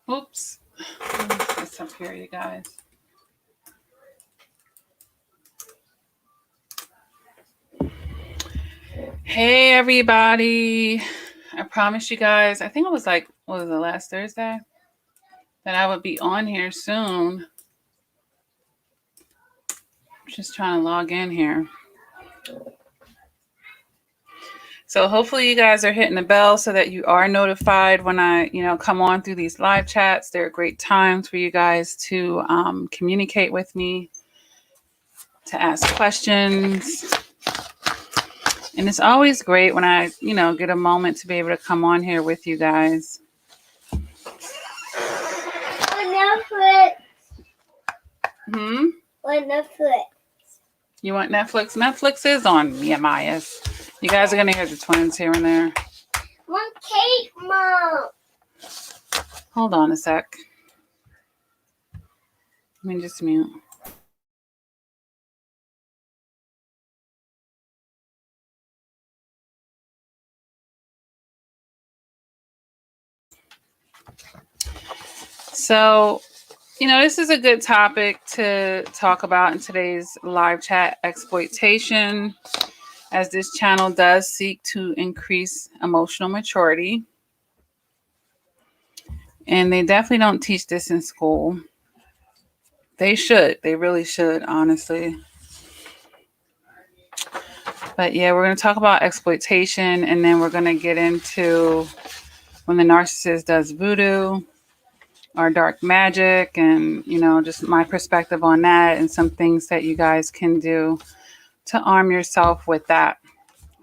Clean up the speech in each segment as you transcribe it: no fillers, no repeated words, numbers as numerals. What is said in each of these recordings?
Oops. Let me put this up here, you guys. Hey, everybody. I promised you guys, I think it was like, what was it, last Thursday? That I would be on here soon. Just trying to log in here. So hopefully you guys are hitting the bell so that you are notified when I, come on through these live chats. They're great times for you guys to communicate with me, to ask questions. And it's always great when I, get a moment to be able to come on here with you guys. Netflix. What Netflix? You want Netflix? Netflix is on Mia's. You guys are going to hear the twins here and there. One cake, Mom. Hold on a sec. Let me just mute. So, this is a good topic to talk about in today's live chat, exploitation, as this channel does seek to increase emotional maturity. And they definitely don't teach this in school. They should. They really should, honestly. But yeah, we're going to talk about exploitation, and then we're going to get into when the narcissist does voodoo or dark magic, and, just my perspective on that and some things that you guys can do to arm yourself with that.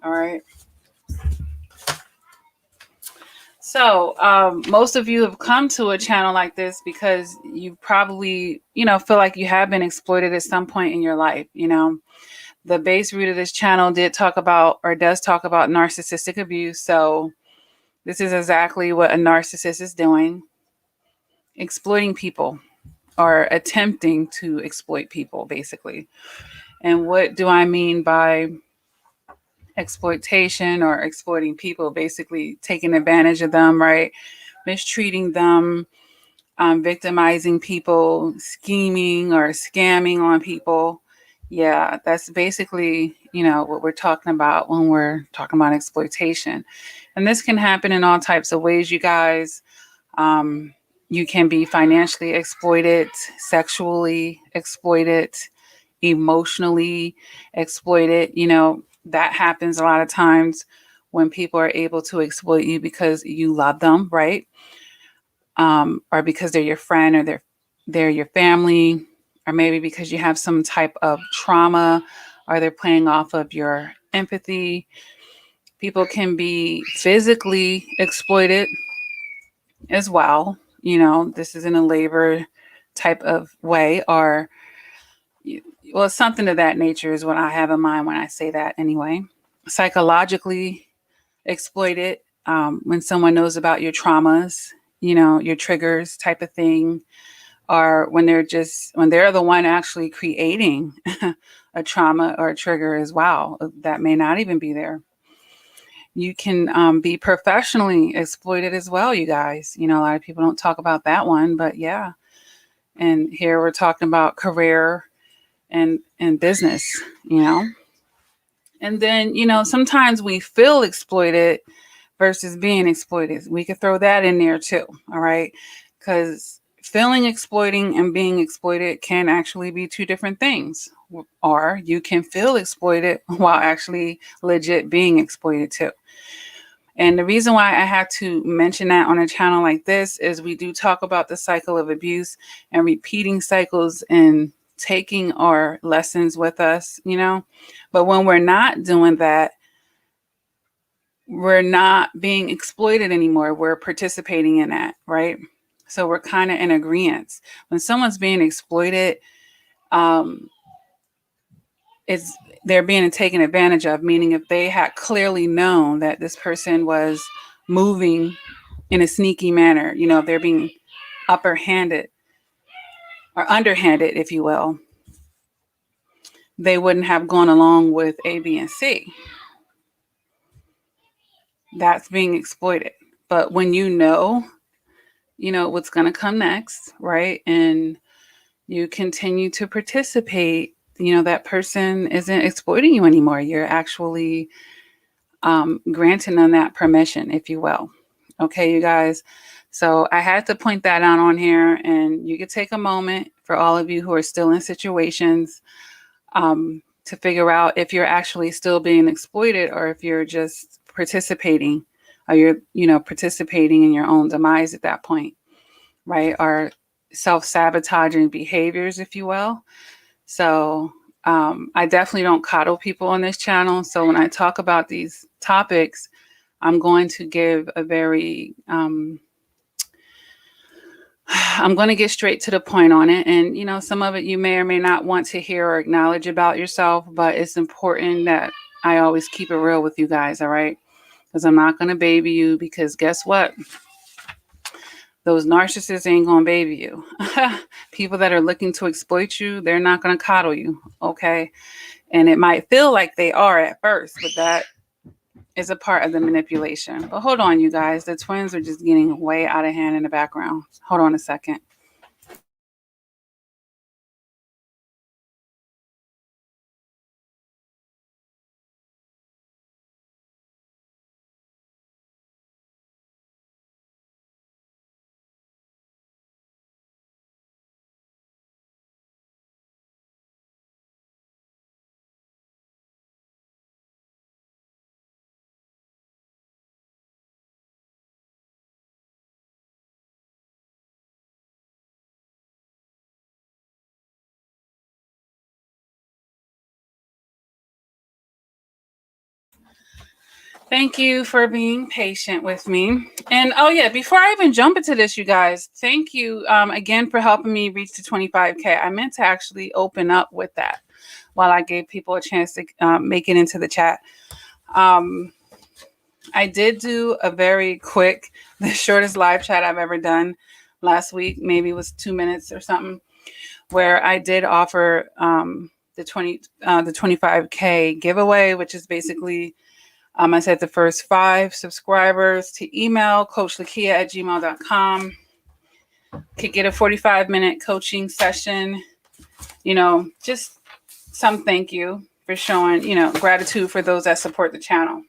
All right. So most of you have come to a channel like this because you probably, feel like you have been exploited at some point in your life. The base root of this channel does talk about narcissistic abuse. So this is exactly what a narcissist is doing, exploiting people or attempting to exploit people, basically. And what do I mean by exploitation or exploiting people? Basically taking advantage of them, right? Mistreating them, victimizing people, scheming or scamming on people. Yeah, that's basically, what we're talking about when we're talking about exploitation. And this can happen in all types of ways, you guys. You can be financially exploited, sexually exploited, emotionally exploited. That happens a lot of times when people are able to exploit you because you love them, right? Or because they're your friend, or they're your family, or maybe because you have some type of trauma, or they're playing off of your empathy. People can be physically exploited as well. This is in a labor type of way, or something of that nature is what I have in mind when I say that anyway. Psychologically exploited, when someone knows about your traumas, your triggers type of thing, or when they're the one actually creating a trauma or a trigger as well, that may not even be there. You can be professionally exploited as well, you guys. A lot of people don't talk about that one, but yeah. And here we're talking about career and business, And then, sometimes we feel exploited versus being exploited. We could throw that in there too, all right? Because feeling exploiting and being exploited can actually be two different things. Or you can feel exploited while actually legit being exploited too. And the reason why I have to mention that on a channel like this is we do talk about the cycle of abuse and repeating cycles and taking our lessons with us, But when we're not doing that, we're not being exploited anymore. We're participating in that, right? So we're kind of in agreement. When someone's being exploited, they're being taken advantage of, meaning if they had clearly known that this person was moving in a sneaky manner, they're being upper-handed or underhanded, if you will, they wouldn't have gone along with A, B, and C. That's being exploited. But when you know what's going to come next, right? And you continue to participate, that person isn't exploiting you anymore. You're actually granting them that permission, if you will. Okay, you guys. So I had to point that out on here, and you could take a moment for all of you who are still in situations to figure out if you're actually still being exploited or if you're just participating, or you're, participating in your own demise at that point, right? Or self-sabotaging behaviors, if you will. So I definitely don't coddle people on this channel. So when I talk about these topics, I'm going to give a very, I'm going to get straight to the point on it. And, some of it you may or may not want to hear or acknowledge about yourself, but it's important that I always keep it real with you guys, all right? Because I'm not going to baby you, because guess what? Those narcissists ain't going to baby you. People that are looking to exploit you, they're not going to coddle you, okay? And it might feel like they are at first, but that is a part of the manipulation. But hold on, you guys. The twins are just getting way out of hand in the background. Hold on a second. Thank you for being patient with me. And oh yeah, before I even jump into this, you guys, thank you again for helping me reach the 25K. I meant to actually open up with that while I gave people a chance to make it into the chat. I did do a very quick, the shortest live chat I've ever done last week. Maybe it was 2 minutes or something, where I did offer the 25K giveaway, which is basically, I said the first 5 subscribers to email CoachLakia@gmail.com could get a 45-minute coaching session. Just some thank you for showing, gratitude for those that support the channel.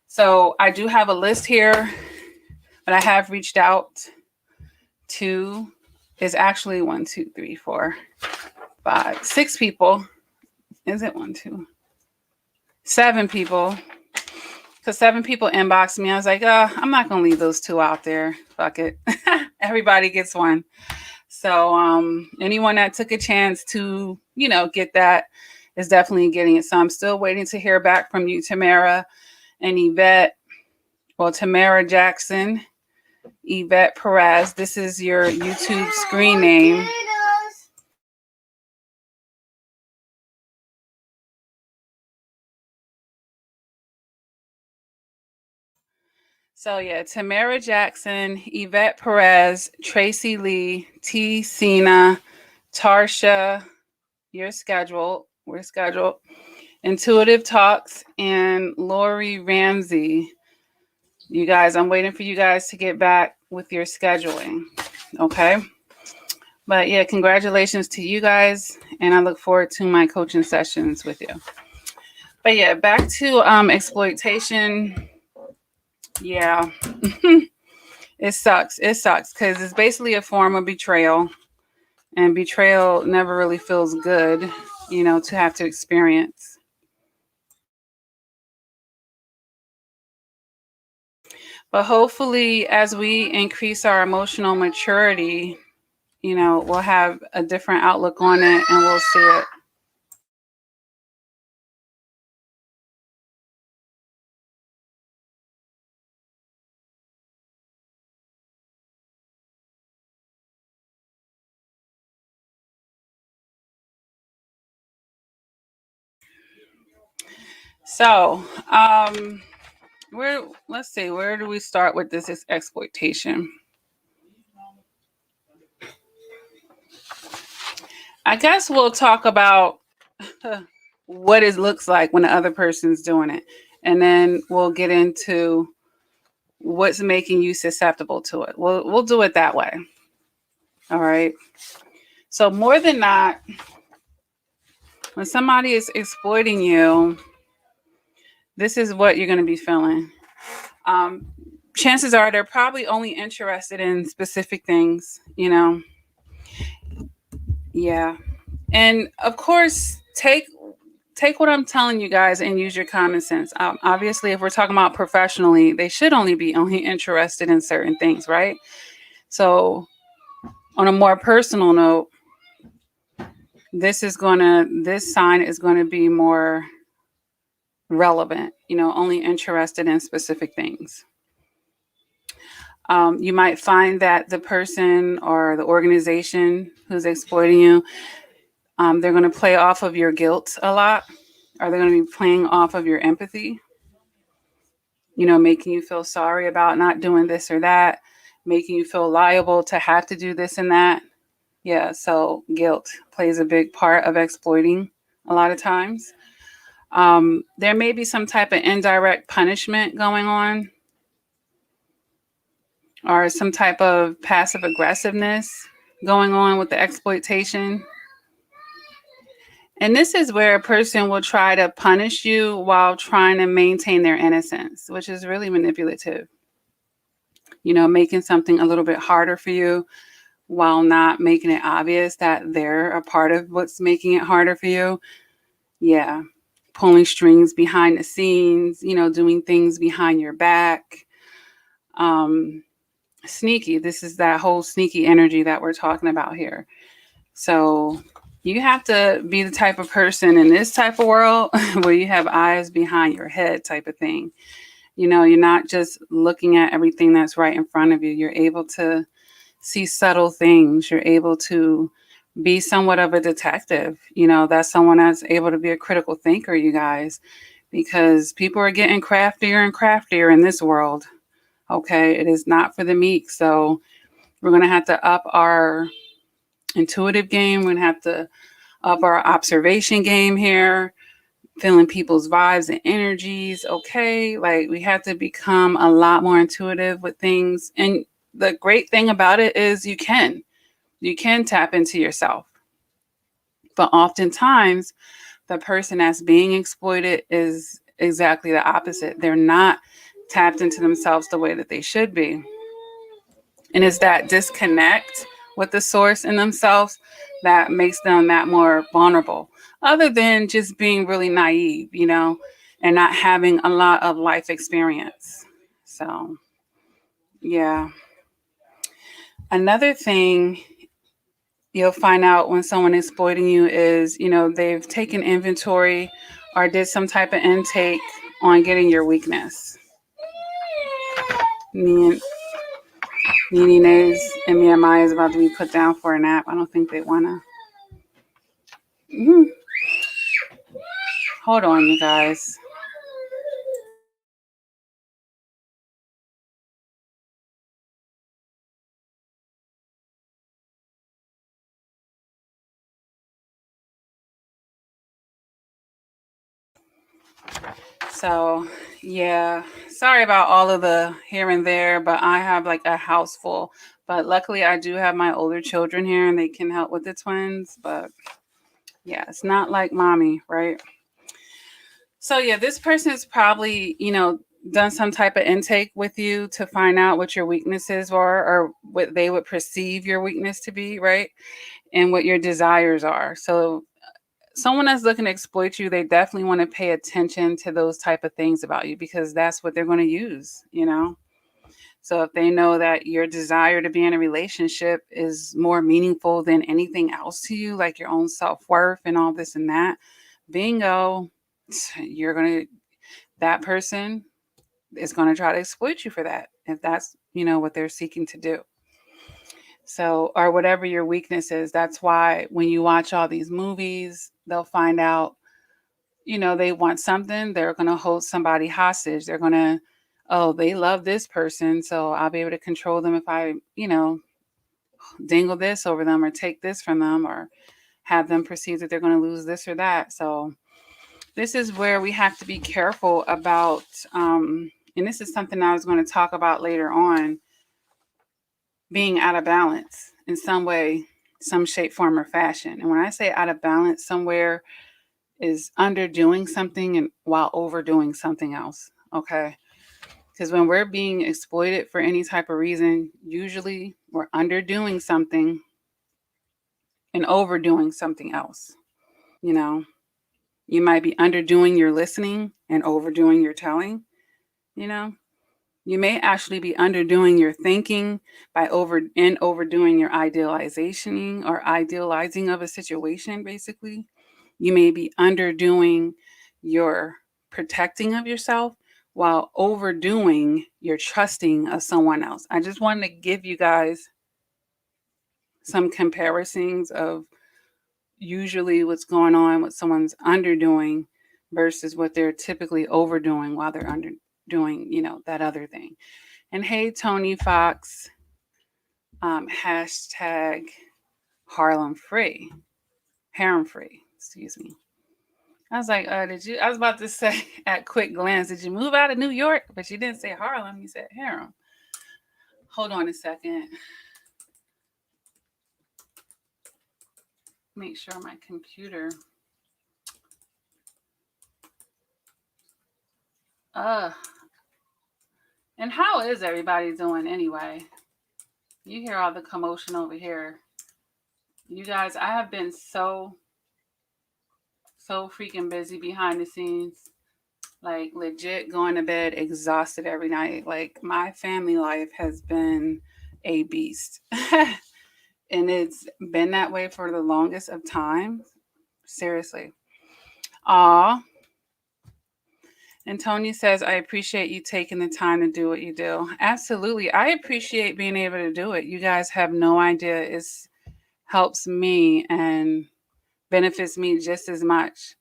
So I do have a list here, but I have reached out to, is actually 1, 2, 3, 4, 5, 6 people. Is it 1, 2, 7 people? Because 7 people inboxed me. I was like, I'm not going to leave those 2 out there. Fuck it. Everybody gets one. So anyone that took a chance to, get that is definitely getting it. So I'm still waiting to hear back from you, Tamara and Yvette. Well, Tamara Jackson, Yvette Perez. This is your YouTube screen name. So yeah, Tamara Jackson, Yvette Perez, Tracy Lee, T. Cena, Tarsha, you're scheduled. We're scheduled. Intuitive Talks, and Lori Ramsey. You guys, I'm waiting for you guys to get back with your scheduling. Okay. But yeah, congratulations to you guys. And I look forward to my coaching sessions with you. But yeah, back to exploitation. Yeah. It sucks. It sucks because it's basically a form of betrayal. And betrayal never really feels good, to have to experience. But hopefully, as we increase our emotional maturity, we'll have a different outlook on it and we'll see it. So, let's see, where do we start with this exploitation? I guess we'll talk about what it looks like when the other person's doing it. And then we'll get into what's making you susceptible to it. We'll do it that way. All right. So more than not, when somebody is exploiting you, this is what you're going to be feeling. Chances are they're probably only interested in specific things, Yeah. And of course, take what I'm telling you guys and use your common sense. Obviously, if we're talking about professionally, they should only be interested in certain things, right? So, on a more personal note, this sign is gonna be more relevant. Only interested in specific things. You might find that the person or the organization who's exploiting you, they're going to play off of your guilt a lot, or they're going to be playing off of your empathy, making you feel sorry about not doing this or that, making you feel liable to have to do this and that. Yeah, so guilt plays a big part of exploiting a lot of times. There may be some type of indirect punishment going on, or some type of passive aggressiveness going on with the exploitation. And this is where a person will try to punish you while trying to maintain their innocence, which is really manipulative. Making something a little bit harder for you while not making it obvious that they're a part of what's making it harder for you. Yeah. Pulling strings behind the scenes, doing things behind your back. Sneaky. This is that whole sneaky energy that we're talking about here. So you have to be the type of person in this type of world where you have eyes behind your head type of thing. You're not just looking at everything that's right in front of you. You're able to see subtle things. You're able to be somewhat of a detective. That's someone that's able to be a critical thinker, you guys, because people are getting craftier and craftier in this world. Okay. It is not for the meek. So we're going to have to up our intuitive game. We're going to have to up our observation game here, feeling people's vibes and energies. Okay. Like we have to become a lot more intuitive with things. And the great thing about it is you can tap into yourself. But oftentimes the person that's being exploited is exactly the opposite. They're not tapped into themselves the way that they should be. And it's that disconnect with the source in themselves that makes them that more vulnerable, other than just being really naive, and not having a lot of life experience. So, yeah. Another thing you'll find out when someone is exploiting you is, they've taken inventory or did some type of intake on getting your weakness. Nene Nays and Mia Maya is about to be put down for a nap. I don't think they want to. Hold on, you guys. So, yeah, sorry about all of the here and there, but I have like a house full. But luckily, I do have my older children here and they can help with the twins. But yeah, it's not like mommy, right? So, yeah, this person is probably, done some type of intake with you to find out what your weaknesses are or what they would perceive your weakness to be, right? And what your desires are. So, someone that's looking to exploit you, they definitely want to pay attention to those type of things about you because that's what they're going to use, So if they know that your desire to be in a relationship is more meaningful than anything else to you, like your own self-worth and all this and that, bingo, that person is going to try to exploit you for that if that's, what they're seeking to do. So, or whatever your weakness is. That's why when you watch all these movies, they'll find out, they want something, they're going to hold somebody hostage. They're going to, oh, they love this person, so I'll be able to control them if I, dangle this over them or take this from them or have them perceive that they're going to lose this or that. So, this is where we have to be careful about and this is something I was going to talk about later on, being out of balance in some way, some shape, form, or fashion. And when I say out of balance somewhere, is underdoing something and while overdoing something else. Okay. Because when we're being exploited for any type of reason, usually we're underdoing something and overdoing something else. You know, you might be underdoing your listening and overdoing your telling. You know, you may actually be underdoing your thinking by overdoing your idealization or idealizing of a situation, basically. You may be underdoing your protecting of yourself while overdoing your trusting of someone else. I just wanted to give you guys some comparisons of usually what's going on, what someone's underdoing versus what they're typically overdoing while they're underdoing, that other thing. And hey, Tony Fox, hashtag Harlem free, harem free, excuse me. I was like, I was about to say at quick glance, did you move out of New York? But you didn't say Harlem, you said harem. Hold on a second. Make sure my computer. Uh, and how is everybody doing anyway? You hear all the commotion over here. You guys, I have been so freaking busy behind the scenes. Like legit going to bed exhausted every night. Like my family life has been a beast. And it's been that way for the longest of time. Seriously. Aw. And Tony says, I appreciate you taking the time to do what you do. Absolutely. I appreciate being able to do it. You guys have no idea. It helps me and benefits me just as much.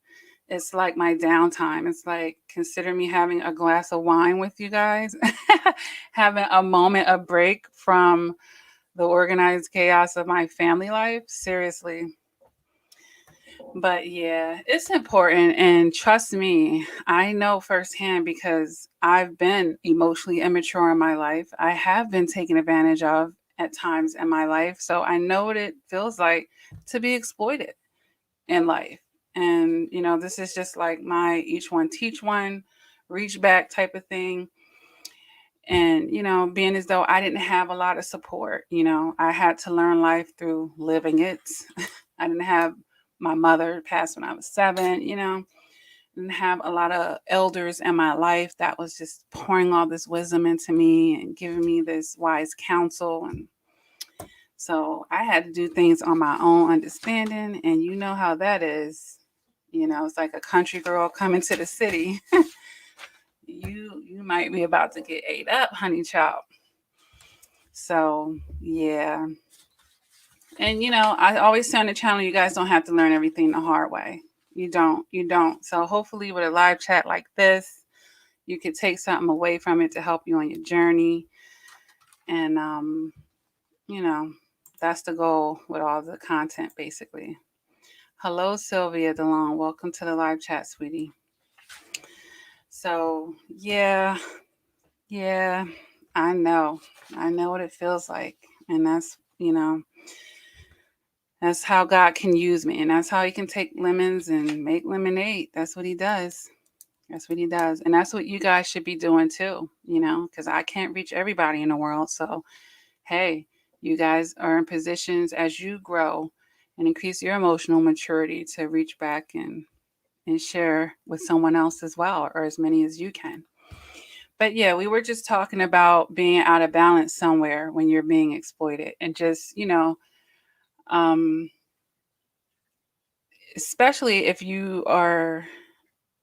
It's like my downtime. It's like consider me having a glass of wine with you guys, having a moment of break from the organized chaos of my family life. Seriously. But yeah, it's important. And trust me, I know firsthand because I've been emotionally immature in my life. I have been taken advantage of at times in my life. So I know what it feels like to be exploited in life. And, this is just like my each one teach one, reach back type of thing. And, being as though I didn't have a lot of support, I had to learn life through living it. I didn't have my mother passed when I was 7, didn't have a lot of elders in my life that was just pouring all this wisdom into me and giving me this wise counsel. And so I had to do things on my own understanding. And you know how that is. It's like a country girl coming to the city. You might be about to get ate up, honey child. So yeah. And I always say on the channel, you guys don't have to learn everything the hard way. You don't. So hopefully with a live chat like this, you could take something away from it to help you on your journey. And that's the goal with all the content basically. Hello, Sylvia DeLong. Welcome to the live chat, sweetie. So yeah, I know what it feels like. And that's how God can use me. And that's how he can take lemons and make lemonade. That's what he does. And that's what you guys should be doing too, because I can't reach everybody in the world. So, hey, you guys are in positions as you grow and increase your emotional maturity to reach back and share with someone else as well, or as many as you can. But yeah, we were just talking about being out of balance somewhere when you're being exploited, and just, especially if you are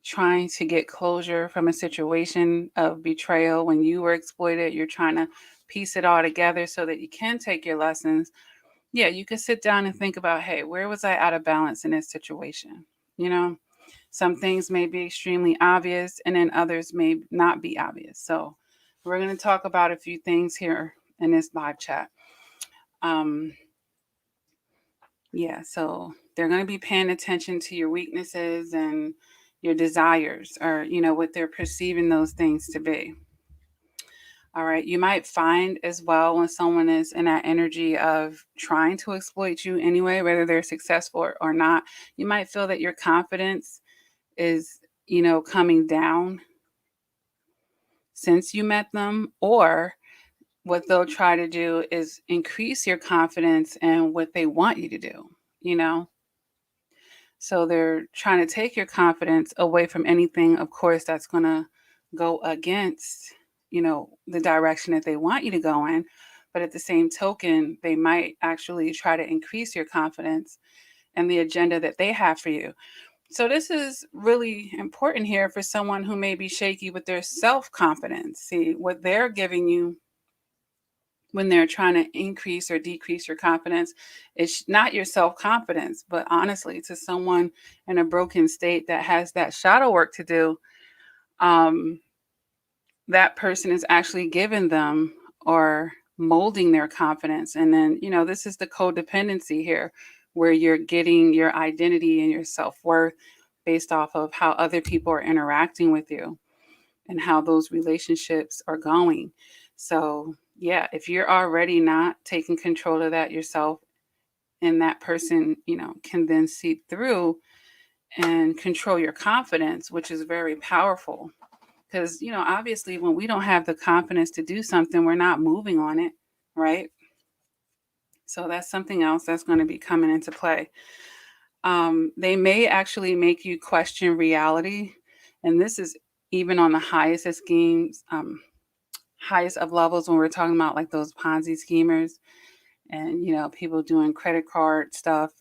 trying to get closure from a situation of betrayal when you were exploited, you're trying to piece it all together so that you can take your lessons. Yeah, you could sit down and think about, hey, where was I out of balance in this situation? Some things may be extremely obvious and then others may not be obvious. So we're going to talk about a few things here in this live chat. Yeah, so they're going to be paying attention to your weaknesses and your desires, or what they're perceiving those things to be. All right. You might find as well when someone is in that energy of trying to exploit you anyway, whether they're successful or not, you might feel that your confidence is, coming down since you met them, or what they'll try to do is increase your confidence in what they want you to do, you know? So they're trying to take your confidence away from anything, of course, that's going to go against, the direction that they want you to go in. But at the same token, they might actually try to increase your confidence and the agenda that they have for you. So this is really important here for someone who may be shaky with their self-confidence. See, what they're giving you when they're trying to increase or decrease your confidence, it's not your self-confidence, but honestly, to someone in a broken state that has that shadow work to do, um, that person is actually giving them or molding their confidence. And then, this is the codependency here, where you're getting your identity and your self-worth based off of how other people are interacting with you and how those relationships are going. So, yeah, if you're already not taking control of that yourself, and that person, can then seep through and control your confidence, which is very powerful. Because, obviously, when we don't have the confidence to do something, we're not moving on it, right? So that's something else that's going to be coming into play. They may actually make you question reality. And this is even on the highest of schemes, highest of levels, when we're talking about like those Ponzi schemers and, people doing credit card stuff.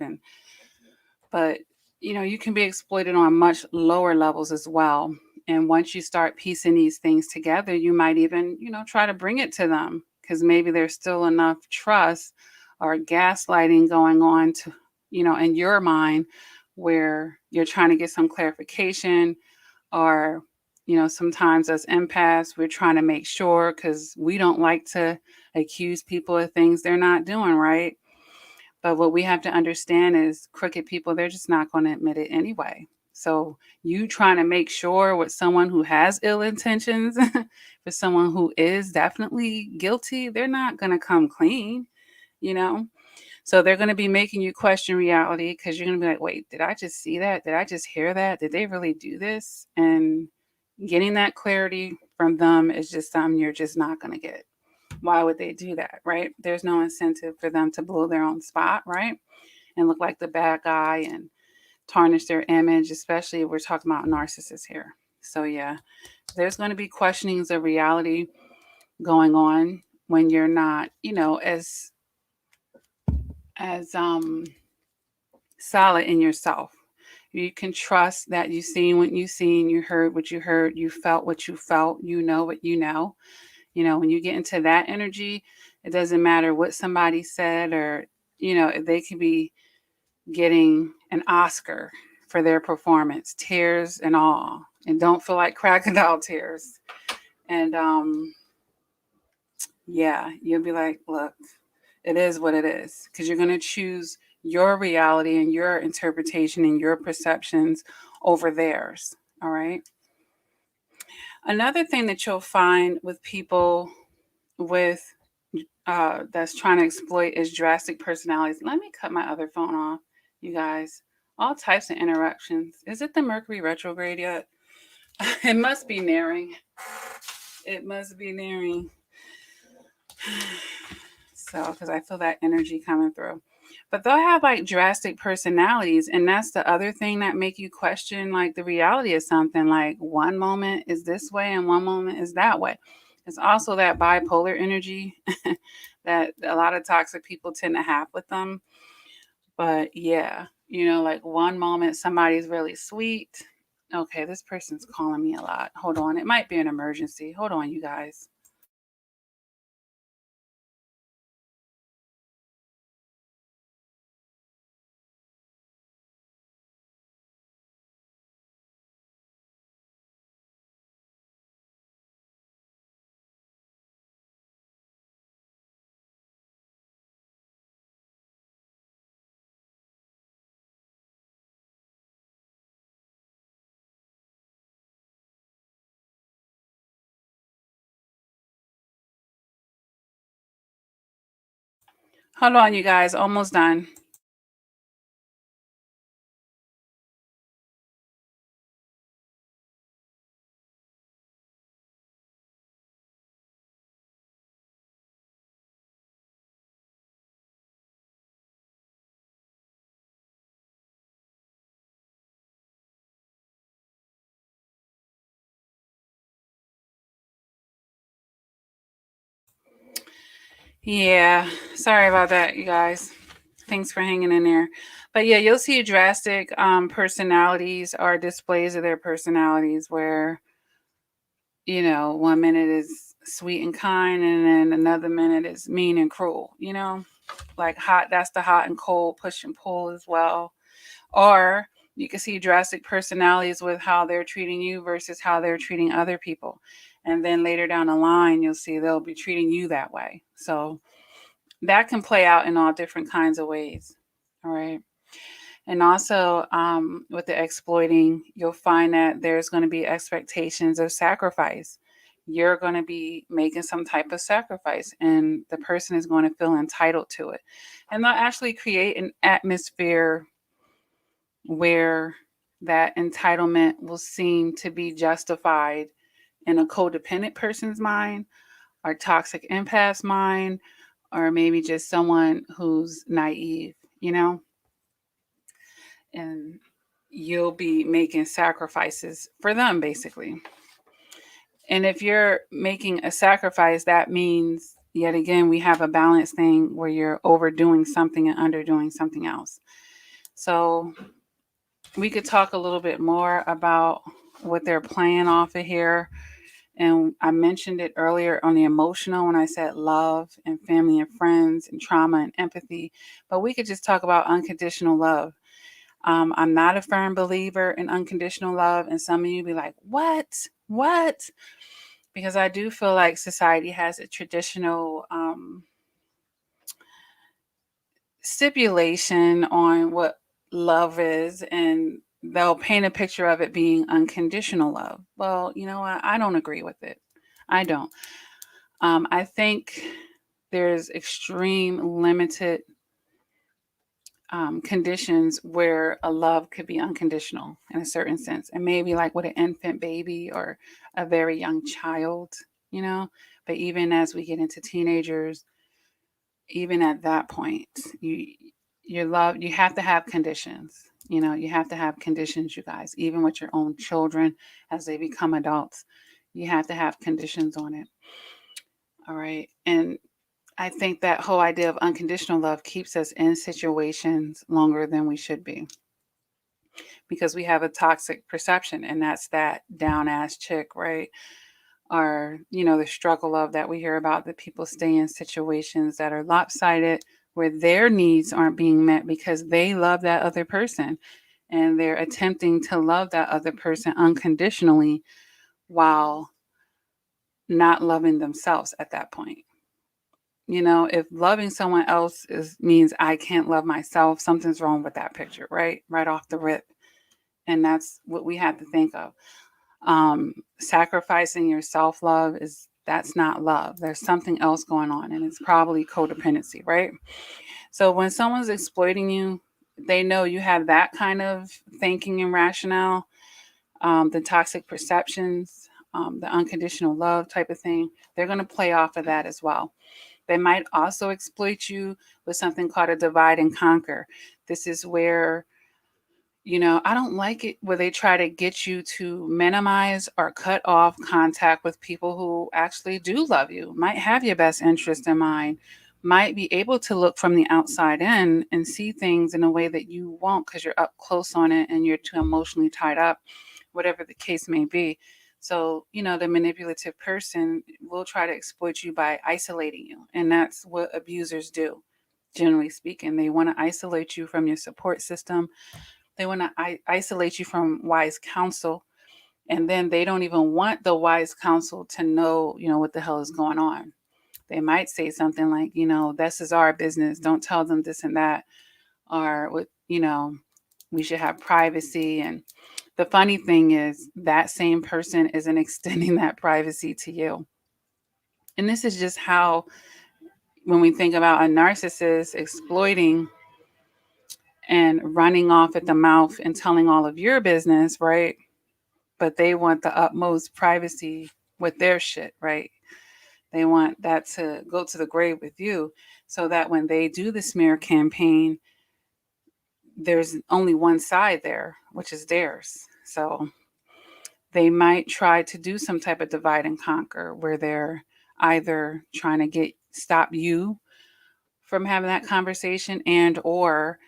But, you can be exploited on much lower levels as well. And once you start piecing these things together, you might even, try to bring it to them, because maybe there's still enough trust or gaslighting going on to, in your mind, where you're trying to get some clarification, or, sometimes as empaths, we're trying to make sure, because we don't like to accuse people of things they're not doing, right? But what we have to understand is crooked people, they're just not going to admit it anyway. So you trying to make sure with someone who has ill intentions, for someone who is definitely guilty, they're not going to come clean, you know? So they're going to be making you question reality, because you're going to be like, wait, did I just see that? Did I just hear that? Did they really do this? And getting that clarity from them is just something you're just not going to get. Why would they do that, right? There's no incentive for them to blow their own spot, right? And look like the bad guy and tarnish their image, especially if we're talking about narcissists here. So yeah, there's going to be questionings of reality going on when you're not, as solid in yourself. You can trust that you seen what you seen, you heard what you heard, you felt what you felt, you know what you know. When you get into that energy, it doesn't matter what somebody said, or, they could be getting an Oscar for their performance, tears and all, and don't feel like crocodile tears. And yeah, you'll be like, look, it is what it is, because you're going to choose your reality and your interpretation and your perceptions over theirs. All right. Another thing that you'll find with people with that's trying to exploit is drastic personalities. Let me cut my other phone off, you guys. All types of interruptions. Is it the Mercury retrograde yet? It must be nearing. It must be nearing. So, because I feel that energy coming through. But they'll have like drastic personalities, and that's the other thing that make you question like the reality of something. Like one moment is this way and one moment is that way. It's also that bipolar energy that a lot of toxic people tend to have with them. But yeah, like one moment somebody's really sweet. Okay, this person's calling me a lot. Hold on. It might be an emergency. Hold on, you guys. Hold on, you guys. Almost done. Yeah, sorry about that, you guys. Thanks for hanging in there. But yeah, you'll see drastic personalities or displays of their personalities where, 1 minute is sweet and kind, and then another minute is mean and cruel, like hot, that's the hot and cold push and pull as well. Or you can see drastic personalities with how they're treating you versus how they're treating other people. And then later down the line, you'll see they'll be treating you that way. So that can play out in all different kinds of ways. All right. And also with the exploiting, you'll find that there's going to be expectations of sacrifice. You're going to be making some type of sacrifice, and the person is going to feel entitled to it. And they'll actually create an atmosphere where that entitlement will seem to be justified in a codependent person's mind, or toxic empath's mind, or maybe just someone who's naive, and you'll be making sacrifices for them, basically. And if you're making a sacrifice, that means, yet again, we have a balance thing where you're overdoing something and underdoing something else. So we could talk a little bit more about what they're playing off of here. And I mentioned it earlier on the emotional when I said love and family and friends and trauma and empathy. But we could just talk about unconditional love. I'm not a firm believer in unconditional love. And some of you be like, what? What? Because I do feel like society has a traditional stipulation on what love is, and they'll paint a picture of it being unconditional love. Well, you know what? I don't agree with it. I don't. I think there's extreme limited conditions where a love could be unconditional in a certain sense, and maybe like with an infant baby or a very young child, you know. But even as we get into teenagers, even at that point, your love, you have to have conditions. You have to have conditions, you guys. Even with your own children, as they become adults, you have to have conditions on it. All right, and I think that whole idea of unconditional love keeps us in situations longer than we should be, because we have a toxic perception, and that's that down ass chick, right? Or, the struggle of that we hear about, that people stay in situations that are lopsided, where their needs aren't being met because they love that other person, and they're attempting to love that other person unconditionally while not loving themselves at that point. If loving someone else means I can't love myself, something's wrong with that picture, right? Right off the rip. And that's what we have to think of. Sacrificing your self-love, that's not love. There's something else going on, and it's probably codependency, right? So when someone's exploiting you, they know you have that kind of thinking and rationale, the toxic perceptions, the unconditional love type of thing. They're going to play off of that as well. They might also exploit you with something called a divide and conquer. This is where, I don't like it where they try to get you to minimize or cut off contact with people who actually do love you, might have your best interest in mind, might be able to look from the outside in and see things in a way that you won't, because you're up close on it and you're too emotionally tied up, whatever the case may be. So, the manipulative person will try to exploit you by isolating you. And that's what abusers do, generally speaking. They want to isolate you from your support system. They want to isolate you from wise counsel. And then they don't even want the wise counsel to know, what the hell is going on. They might say something like, this is our business. Don't tell them this and that. Or, we should have privacy. And the funny thing is that same person isn't extending that privacy to you. And this is just how when we think about a narcissist exploiting and running off at the mouth and telling all of your business, right? But they want the utmost privacy with their shit, right? They want that to go to the grave with you so that when they do the smear campaign, there's only one side there, which is theirs. So they might try to do some type of divide and conquer where they're either trying to stop you from having that conversation and or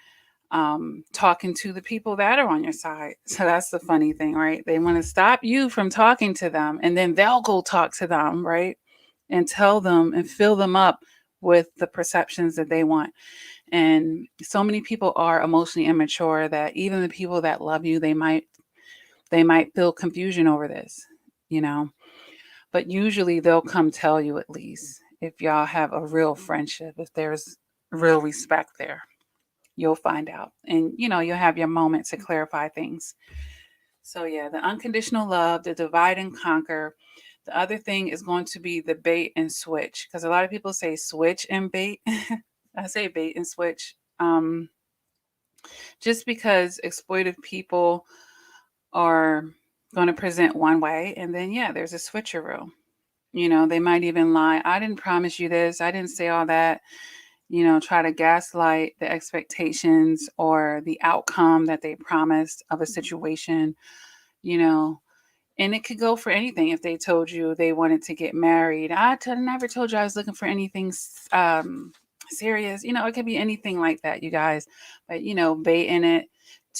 talking to the people that are on your side. So that's the funny thing, right? They want to stop you from talking to them and then they'll go talk to them, right? And tell them and fill them up with the perceptions that they want. And so many people are emotionally immature that even the people that love you, they might feel confusion over this, you know. But usually they'll come tell you, at least if y'all have a real friendship, if there's real respect there, you'll find out. And you'll have your moment to clarify things. So yeah, the unconditional love, the divide and conquer. The other thing is going to be the bait and switch, because a lot of people say switch and bait. I say bait and switch. Just because exploitive people are going to present one way, and then yeah, there's a switcheroo. They might even lie. I didn't promise you this. I didn't say all that. Try to gaslight the expectations or the outcome that they promised of a situation, you know, and it could go for anything. If they told you they wanted to get married, never told you I was looking for anything serious. It could be anything like that, you guys. But, baiting it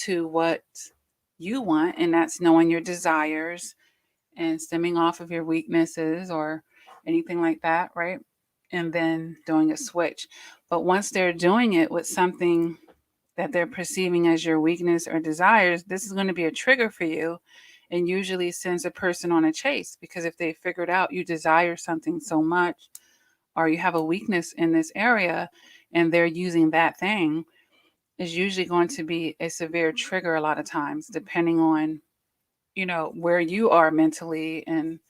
to what you want, and that's knowing your desires and stemming off of your weaknesses or anything like that, right? And then doing a switch. But once they're doing it with something that they're perceiving as your weakness or desires, this is going to be a trigger for you and usually sends a person on a chase, because if they figured out you desire something so much or you have a weakness in this area and they're using that thing, is usually going to be a severe trigger a lot of times, depending on where you are mentally and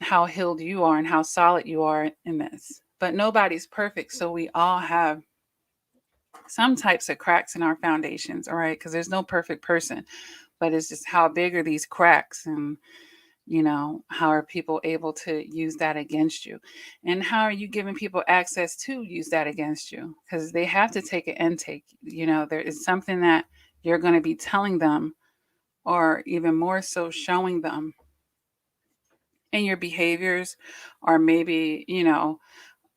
how healed you are and how solid you are in this. But nobody's perfect, so we all have some types of cracks in our foundations, all right? Because there's no perfect person, but it's just how big are these cracks, and how are people able to use that against you, and how are you giving people access to use that against you? Because they have to take an intake. There is something that you're going to be telling them, or even more so showing them in your behaviors, or maybe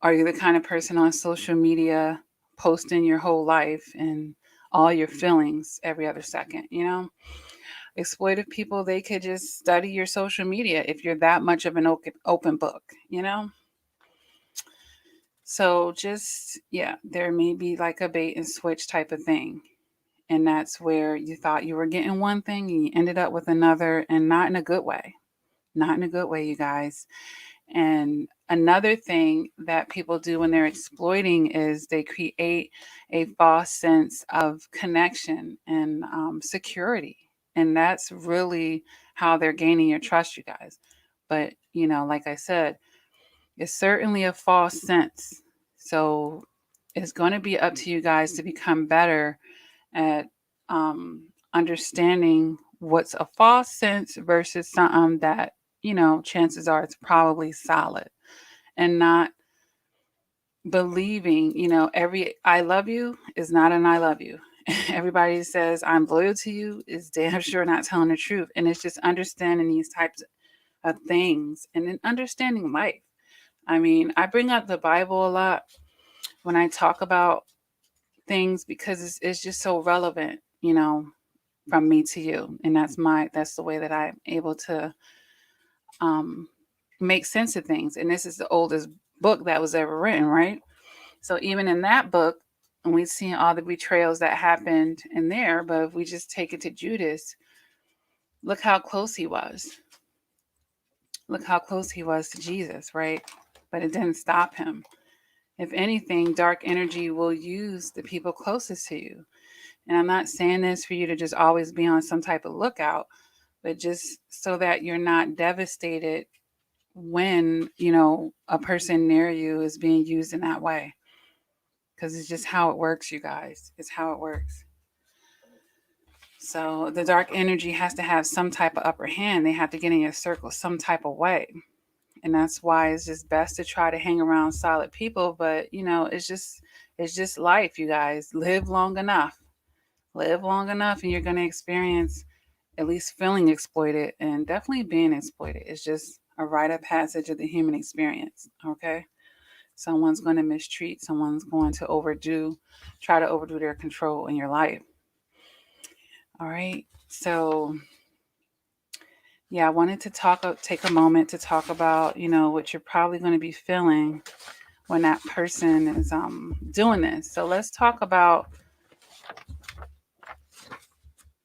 are you the kind of person on social media posting your whole life and all your feelings every other second? Exploitive people, they could just study your social media if you're that much of an open book. So just, yeah, there may be like a bait and switch type of thing. And that's where you thought you were getting one thing and you ended up with another, and not in a good way. Not in a good way, you guys. And another thing that people do when they're exploiting is they create a false sense of connection and security. And that's really how they're gaining your trust, you guys. But, like I said, it's certainly a false sense. So it's going to be up to you guys to become better at understanding what's a false sense versus something that, chances are it's probably solid, and not believing, every I love you is not an I love you. Everybody says I'm loyal to you is damn sure not telling the truth. And it's just understanding these types of things and then understanding life. I mean, I bring up the Bible a lot when I talk about things because it's just so relevant, from me to you. And that's the way that I'm able to make sense of things. And this is the oldest book that was ever written, right? So even in that book, and we've seen all the betrayals that happened in there, but if we just take it to Judas, look how close he was. Look how close he was to Jesus, right? But it didn't stop him. If anything, dark energy will use the people closest to you. And I'm not saying this for you to just always be on some type of lookout, but just so that you're not devastated when, a person near you is being used in that way. Because it's just how it works, you guys. It's how it works. So the dark energy has to have some type of upper hand. They have to get in your circle some type of way. And that's why it's just best to try to hang around solid people. But it's just life, you guys. Live long enough. Live long enough and you're going to experience at least feeling exploited and definitely being exploited. It's just a rite of passage of the human experience. Okay. Someone's going to mistreat, someone's going to try to overdo their control in your life. All right. So, yeah, I wanted to take a moment to talk about, what you're probably going to be feeling when that person is doing this. So let's talk about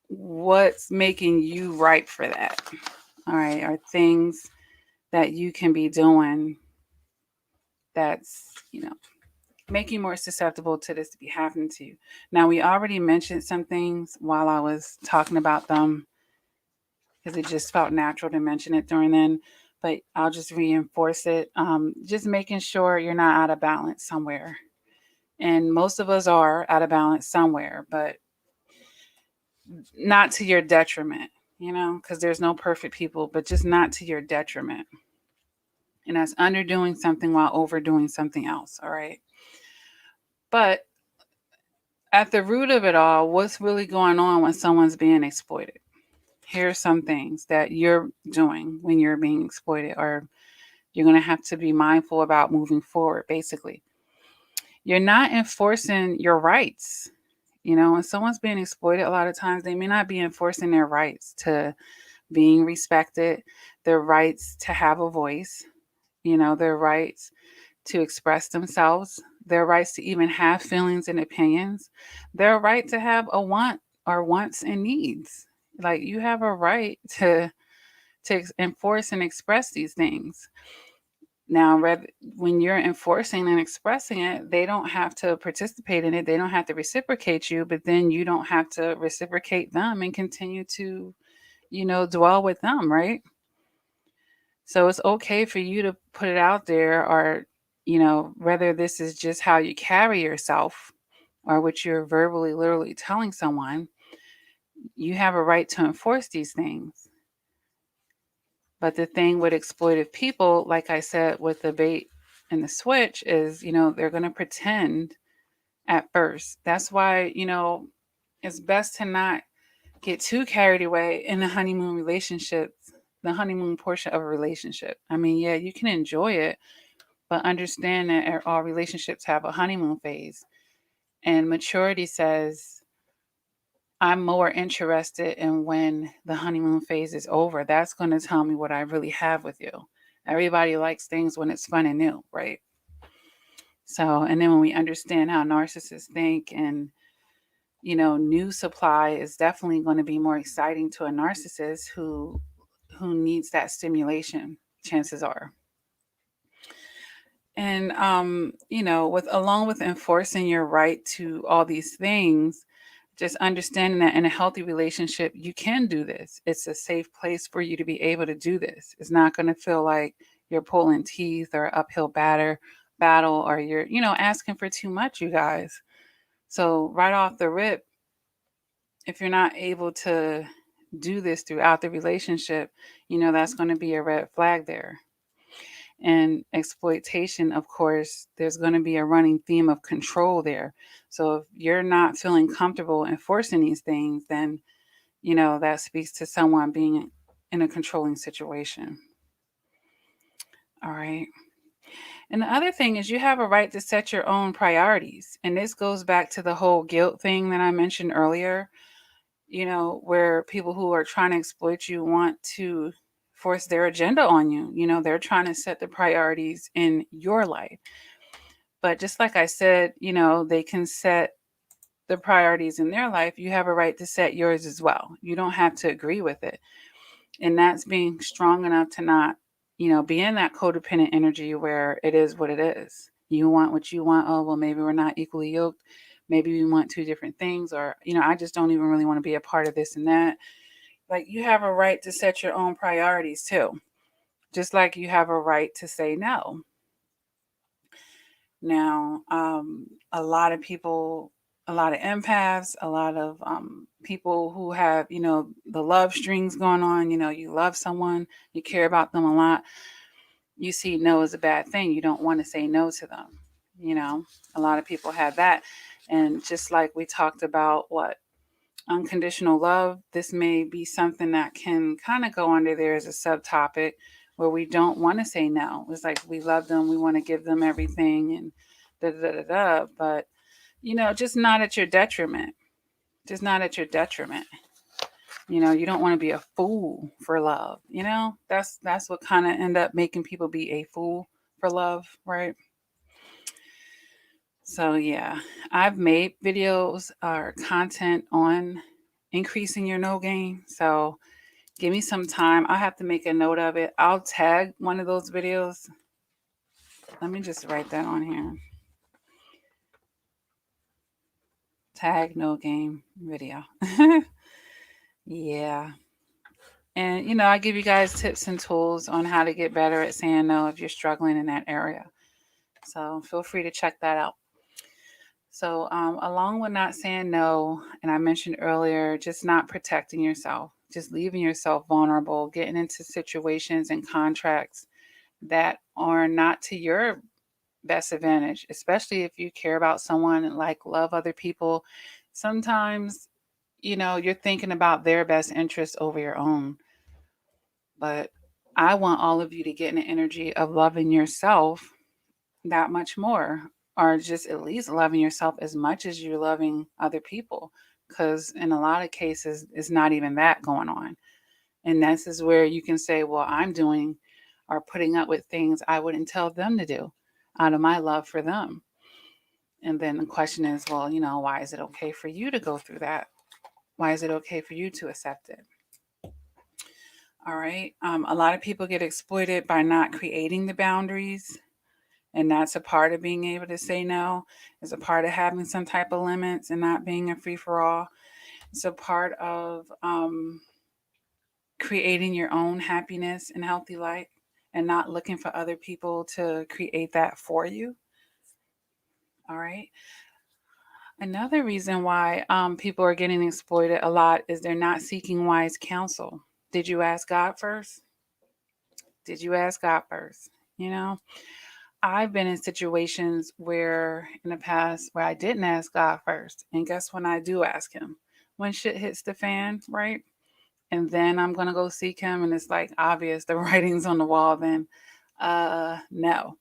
what's making you ripe for that. All right, are things that you can be doing that's, make you more susceptible to this to be happening to you. Now, we already mentioned some things while I was talking about them because it just felt natural to mention it during then, but I'll just reinforce it. Just making sure you're not out of balance somewhere. And most of us are out of balance somewhere, but not to your detriment, because there's no perfect people, but just not to your detriment. And that's underdoing something while overdoing something else. All right. But at the root of it all, what's really going on when someone's being exploited? Here are some things that you're doing when you're being exploited, or you're going to have to be mindful about moving forward. Basically, you're not enforcing your rights. When someone's being exploited, a lot of times they may not be enforcing their rights to being respected, their rights to have a voice, their rights to express themselves, their rights to even have feelings and opinions, their right to have a want or wants and needs. Like, you have a right to enforce and express these things. Now, when you're enforcing and expressing it, they don't have to participate in it. They don't have to reciprocate you, but then you don't have to reciprocate them and continue to, dwell with them, right? So it's okay for you to put it out there, or, whether this is just how you carry yourself or what you're verbally, literally telling someone, you have a right to enforce these things. But the thing with exploitive people, like I said, with the bait and the switch is, they're going to pretend at first. That's why, it's best to not get too carried away in the honeymoon relationships, the honeymoon portion of a relationship. I mean, yeah, you can enjoy it, but understand that all relationships have a honeymoon phase. And maturity says, I'm more interested in when the honeymoon phase is over. That's going to tell me what I really have with you. Everybody likes things when it's fun and new, right? So, and then when we understand how narcissists think, and, new supply is definitely going to be more exciting to a narcissist who needs that stimulation, chances are. And, with along with enforcing your right to all these things, just understanding that in a healthy relationship, you can do this. It's a safe place for you to be able to do this. It's not going to feel like you're pulling teeth or uphill battle, or you're, asking for too much, you guys. So right off the rip, if you're not able to do this throughout the relationship, that's going to be a red flag there. And exploitation, of course, there's going to be a running theme of control there. So if you're not feeling comfortable enforcing these things, then, that speaks to someone being in a controlling situation. All right. And the other thing is, you have a right to set your own priorities. And this goes back to the whole guilt thing that I mentioned earlier, where people who are trying to exploit you want to force their agenda on you. They're trying to set the priorities in your life. But just like I said, they can set the priorities in their life. You have a right to set yours as well. You don't have to agree with it. And that's being strong enough to not, be in that codependent energy where it is what it is. You want what you want. Oh, well, maybe we're not equally yoked. Maybe we want two different things, or, I just don't even really want to be a part of this and that. Like, you have a right to set your own priorities too. just like you have a right to say no. Now, a lot of people, a lot of empaths, a lot of people who have, the love strings going on, you love someone, you care about them a lot, you see no as a bad thing. You don't want to say no to them. A lot of people have that. And just like we talked about unconditional love, this may be something that can kind of go under there as a subtopic where we don't want to say no. It's like we love them, we want to give them everything and da da da da. But just not at your detriment. Just not at your detriment. You don't want to be a fool for love. That's what kind of end up making people be a fool for love, right? So yeah, I've made videos or content on increasing your no game. So give me some time. I'll have to make a note of it. I'll tag one of those videos. Let me just write that on here. Tag no game video. Yeah. And I give you guys tips and tools on how to get better at saying no if you're struggling in that area. So feel free to check that out. So along with not saying no, and I mentioned earlier, just not protecting yourself, just leaving yourself vulnerable, getting into situations and contracts that are not to your best advantage, especially if you care about someone and love other people. Sometimes, you're thinking about their best interest over your own. But I want all of you to get in the energy of loving yourself that much more, or just at least loving yourself as much as you're loving other people. Because in a lot of cases, it's not even that going on. And this is where you can say, well, I'm doing or putting up with things I wouldn't tell them to do out of my love for them. And then the question is, well, why is it okay for you to go through that? Why is it okay for you to accept it? All right. A lot of people get exploited by not creating the boundaries. And that's a part of being able to say no. It's a part of having some type of limits and not being a free for all. It's a part of creating your own happiness and healthy life and not looking for other people to create that for you. All right. Another reason why people are getting exploited a lot is they're not seeking wise counsel. Did you ask God first? Did you ask God first? I've been in situations where in the past where I didn't ask God first. And guess when I do ask him? When shit hits the fan, right? And then I'm going to go seek him and it's obvious the writing's on the wall, then no.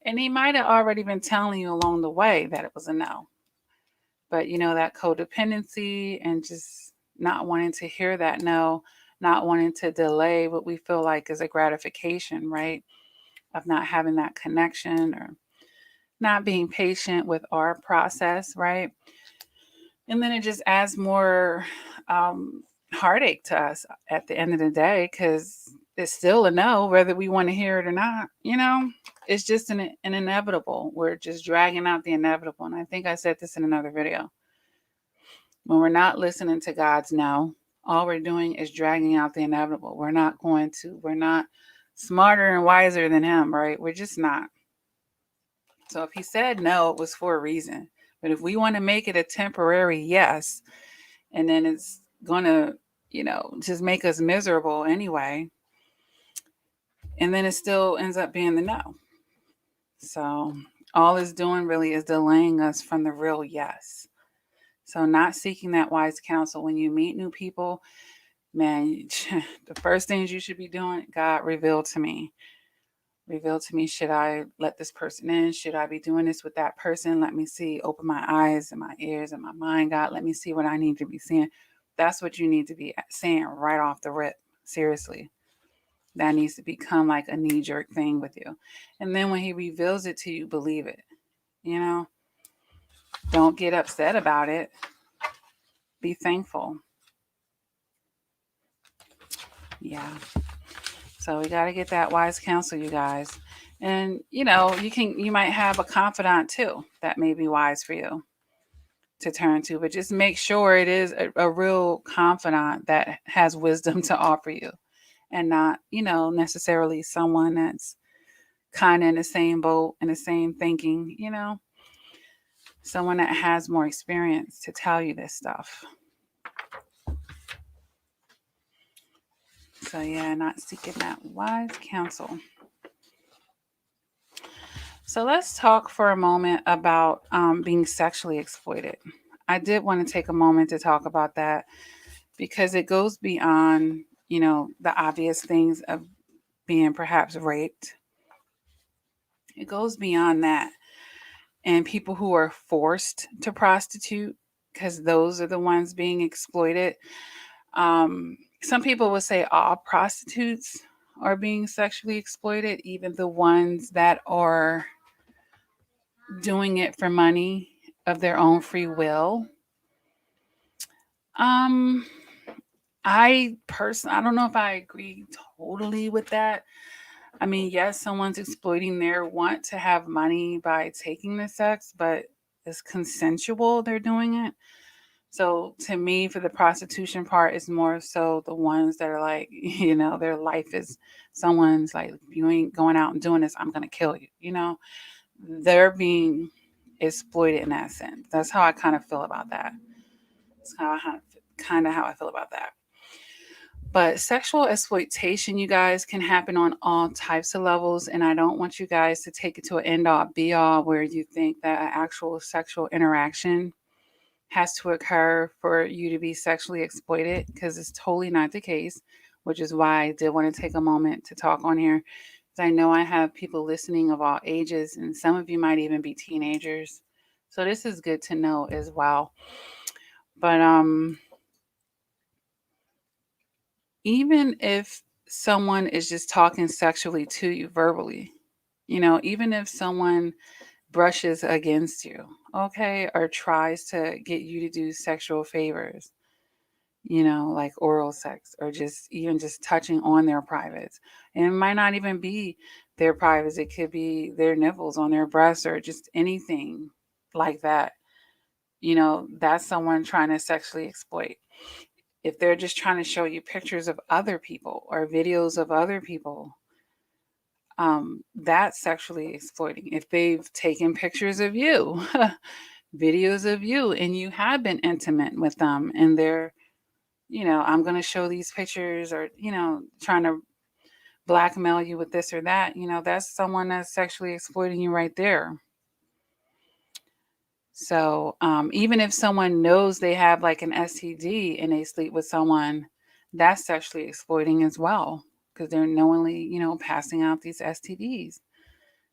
And he might have already been telling you along the way that it was a no. But that codependency and just not wanting to hear that no, not wanting to delay what we feel like is a gratification, right? Of not having that connection or not being patient with our process, right? And then it just adds more heartache to us at the end of the day because it's still a no, whether we want to hear it or not. It's just an inevitable. We're just dragging out the inevitable. And I think I said this in another video. When we're not listening to God's no, all we're doing is dragging out the inevitable. We're not smarter and wiser than him, right? We're just not. So if he said no, it was for a reason. But if we want to make it a temporary yes, and then it's going to, just make us miserable anyway, and then it still ends up being the no. So all it's doing really is delaying us from the real yes. So not seeking that wise counsel when you meet new people, man, the first things you should be doing, God, reveal to me. Reveal to me, should I let this person in? Should I be doing this with that person? Let me see. Open my eyes and my ears and my mind, God. Let me see what I need to be seeing. That's what you need to be saying right off the rip. Seriously. That needs to become like a knee-jerk thing with you. And then when he reveals it to you, believe it. Don't get upset about it. Be thankful. Yeah. So we got to get that wise counsel, you guys. And you might have a confidant too that may be wise for you to turn to, but just make sure it is a real confidant that has wisdom to offer you and not, necessarily someone that's kind of in the same boat and the same thinking, someone that has more experience to tell you this stuff. So yeah, not seeking that wise counsel. So let's talk for a moment about being sexually exploited. I did want to take a moment to talk about that because it goes beyond, the obvious things of being perhaps raped. It goes beyond that. And people who are forced to prostitute, because those are the ones being exploited. Some people would say all prostitutes are being sexually exploited, even the ones that are doing it for money of their own free will. Um, I don't know if I agree totally with that. I mean, yes, someone's exploiting their want to have money by taking the sex, but it's consensual they're doing it. So to me, for the prostitution part, it's more so the ones that are like, their life is someone's like, you ain't going out and doing this, I'm going to kill you. They're being exploited in that sense. That's how I kind of feel about that. It's kind of how I feel about that. But sexual exploitation, you guys, can happen on all types of levels. And I don't want you guys to take it to an end all be all where you think that an actual sexual interaction has to occur for you to be sexually exploited, because it's totally not the case, which is why I did want to take a moment to talk on here. Because I know I have people listening of all ages, and some of you might even be teenagers. So this is good to know as well. But even if someone is just talking sexually to you verbally, even if someone brushes against you, okay, or tries to get you to do sexual favors, like oral sex or just even just touching on their privates. And it might not even be their privates, it could be their nipples on their breasts or just anything like that. That's someone trying to sexually exploit. If they're just trying to show you pictures of other people or videos of other people, that's sexually exploiting. If they've taken pictures of you, videos of you, and you have been intimate with them, and they're, I'm going to show these pictures, or, trying to blackmail you with this or that, that's someone that's sexually exploiting you right there. So even if someone knows they have like an STD and they sleep with someone, that's sexually exploiting as well, because they're knowingly, passing out these STDs.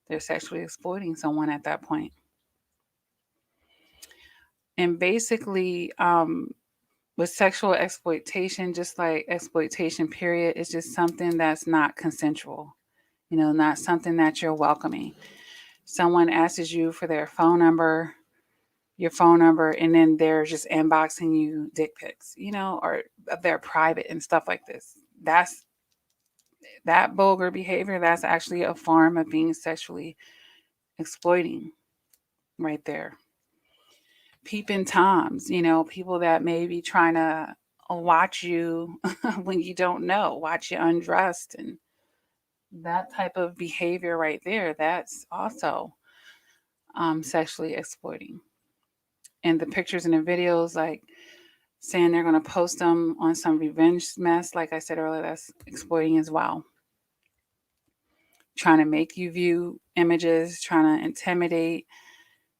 They're sexually exploiting someone at that point. And basically, with sexual exploitation, just like exploitation, period, it's just something that's not consensual, not something that you're welcoming. Someone asks you for their phone number, your phone number, and then they're just inboxing you dick pics, or they're private and stuff like this. That vulgar behavior, that's actually a form of being sexually exploiting right there. Peeping toms, people that may be trying to watch you when you don't know, watch you undressed, and that type of behavior right there, that's also sexually exploiting. And the pictures and the videos, like saying they're going to post them on some revenge mess, like I said earlier, that's exploiting as well. Trying to make you view images, trying to intimidate,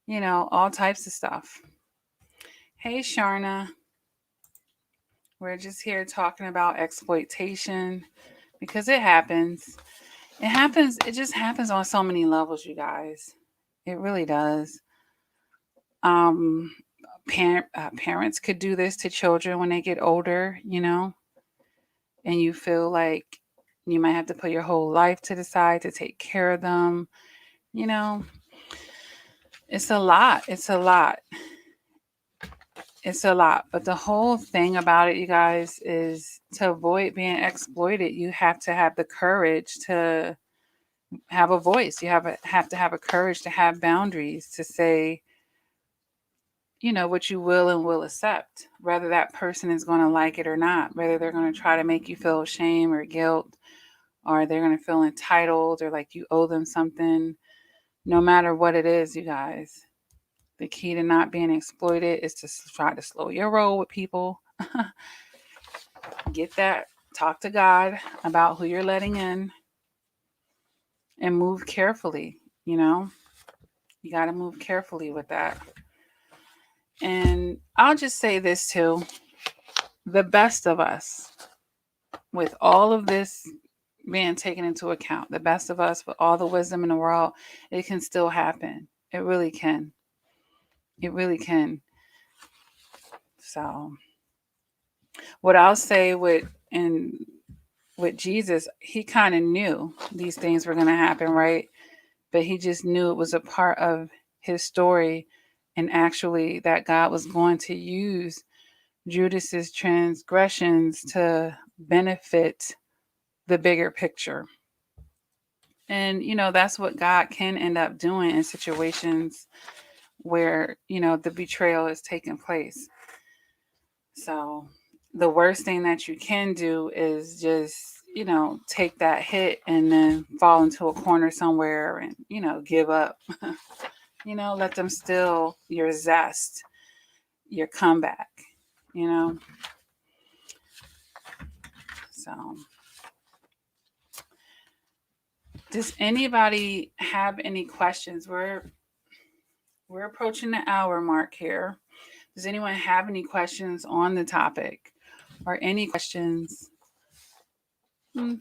all types of stuff. Hey, Sharna. We're just here talking about exploitation because it happens. It just happens on so many levels, you guys. It really does. Parents could do this to children when they get older, and you feel like you might have to put your whole life to the side to take care of them. It's a lot. It's a lot. It's a lot. But the whole thing about it, you guys, is to avoid being exploited, you have to have the courage to have a voice. You have to have a courage to have boundaries, to say, what you will and will accept, whether that person is going to like it or not, whether they're going to try to make you feel shame or guilt, or they're going to feel entitled or like you owe them something. No matter what it is, you guys, the key to not being exploited is to try to slow your roll with people. Get that, talk to God about who you're letting in, and move carefully. You got to move carefully with that. And I'll just say this too, the best of us, with all of this being taken into account, the best of us with all the wisdom in the world, it can still happen. It really can. It really can. So what I'll say with Jesus, he kind of knew these things were going to happen, right? But he just knew it was a part of his story, and actually that God was going to use Judas's transgressions to benefit the bigger picture. And that's what God can end up doing in situations where the betrayal is taking place. So the worst thing that you can do is just take that hit and then fall into a corner somewhere and give up. Let them steal your zest, your comeback. So does anybody have any questions? We're approaching the hour mark here. Does anyone have any questions on the topic, or any questions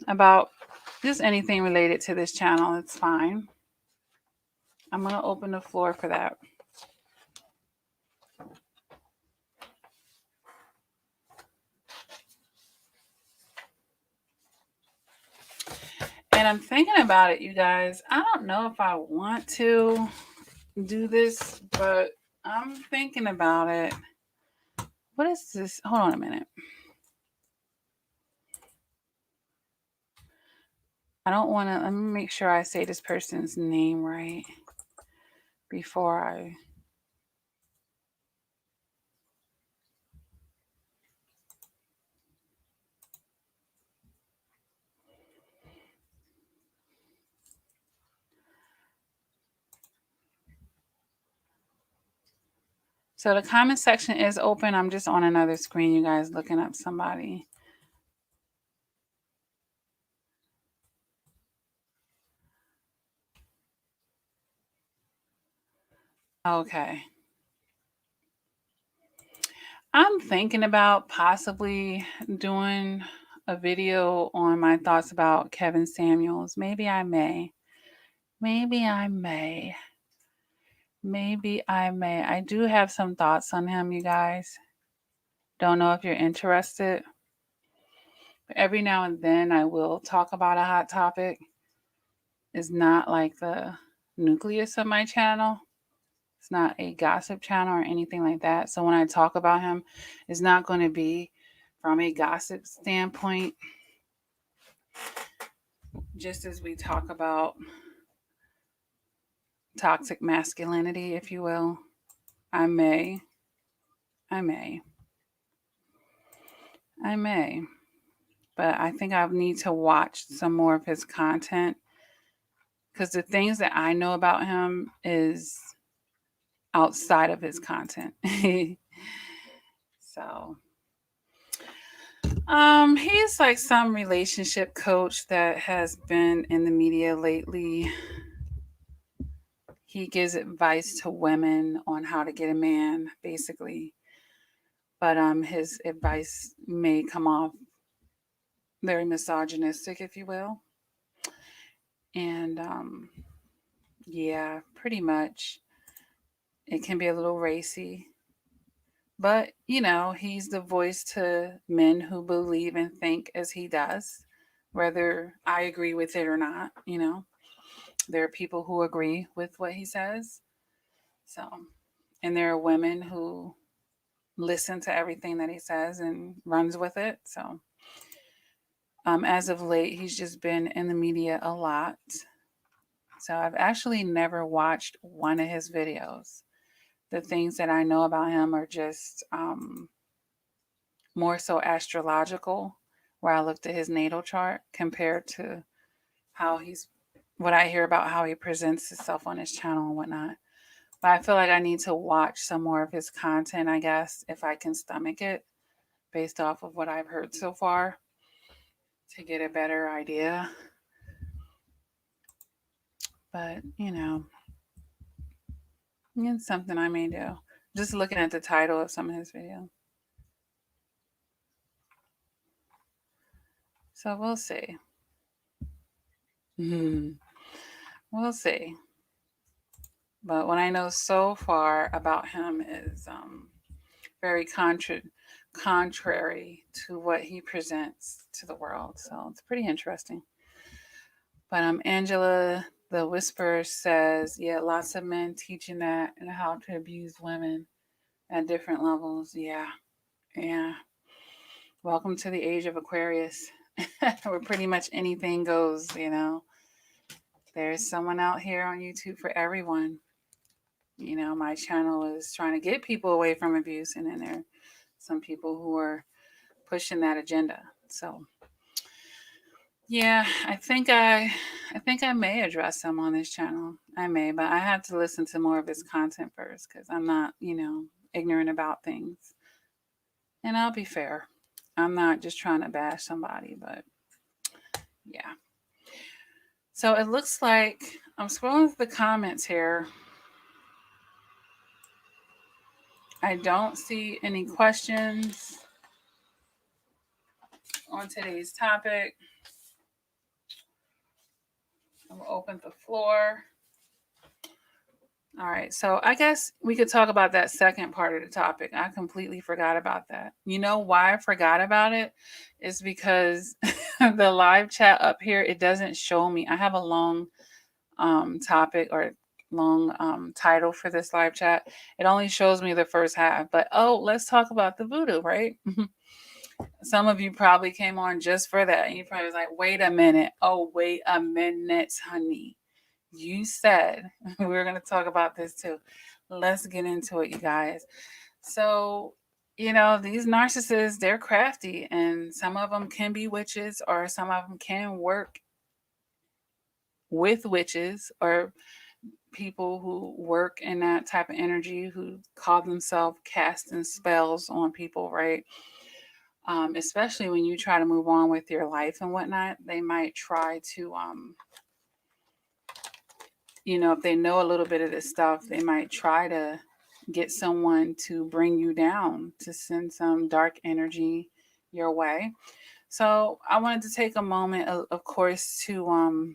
about just anything related to this channel? It's fine. I'm going to open the floor for that. And I'm thinking about it, you guys. I don't know if I want to do this, but I'm thinking about it. What is this? Hold on a minute. I don't want to. Let me make sure I say this person's name right before I. So the comment section is open. I'm just on another screen, you guys, looking up somebody. Okay. I'm thinking about possibly doing a video on my thoughts about Kevin Samuels. Maybe I may. Maybe I may. Maybe I may. I do have some thoughts on him, you guys. Don't know if you're interested. But every now and then I will talk about a hot topic. It's not like the nucleus of my channel. It's not a gossip channel or anything like that. So when I talk about him, it's not going to be from a gossip standpoint. Just as we talk about toxic masculinity, if you will, I may. But I think I need to watch some more of his content, because the things that I know about him is outside of his content. So he's like some relationship coach that has been in the media lately. He gives advice to women on how to get a man, basically. But his advice may come off very misogynistic, if you will. And yeah, pretty much. It can be a little racy. But, he's the voice to men who believe and think as he does, whether I agree with it or not. There are people who agree with what he says. So, and there are women who listen to everything that he says and runs with it. So, as of late, he's just been in the media a lot. So I've actually never watched one of his videos. the things that I know about him are just more so astrological, where I looked at his natal chart compared to how what I hear about how he presents himself on his channel and whatnot. But I feel like I need to watch some more of his content, I guess, if I can stomach it based off of what I've heard so far to get a better idea. But, it's something I may do. Just looking at the title of some of his videos. So we'll see. We'll see. But what I know so far about him is very contrary to what he presents to the world. So it's pretty interesting. But Angela, the Whisperer, says, yeah, lots of men teaching that and how to abuse women at different levels. Yeah. Welcome to the age of Aquarius, where pretty much anything goes, There's someone out here on YouTube for everyone. My channel is trying to get people away from abuse, and then there are some people who are pushing that agenda. So, yeah, I think I may address him on this channel. I may, but I have to listen to more of his content first because I'm not, ignorant about things. And I'll be fair. I'm not just trying to bash somebody, but yeah. So it looks like I'm scrolling through the comments here. I don't see any questions on today's topic. I'm gonna open the floor. All right, so I guess we could talk about that second part of the topic. I completely forgot about that. You know why I forgot about it? It's because the live chat up here, it doesn't show me. I have a long topic or long title for this live chat. It only shows me the first half. But let's talk about the voodoo, right? Some of you probably came on just for that. And you probably was like, wait a minute. Oh, wait a minute, honey. You said we were going to talk about this too. Let's get into it, you guys. So, these narcissists, they're crafty, and some of them can be witches, or some of them can work with witches or people who work in that type of energy, who call themselves casting spells on people, right? Especially when you try to move on with your life and whatnot, they might try to if they know a little bit of this stuff, they might try to get someone to bring you down, to send some dark energy your way. So I wanted to take a moment, of course, to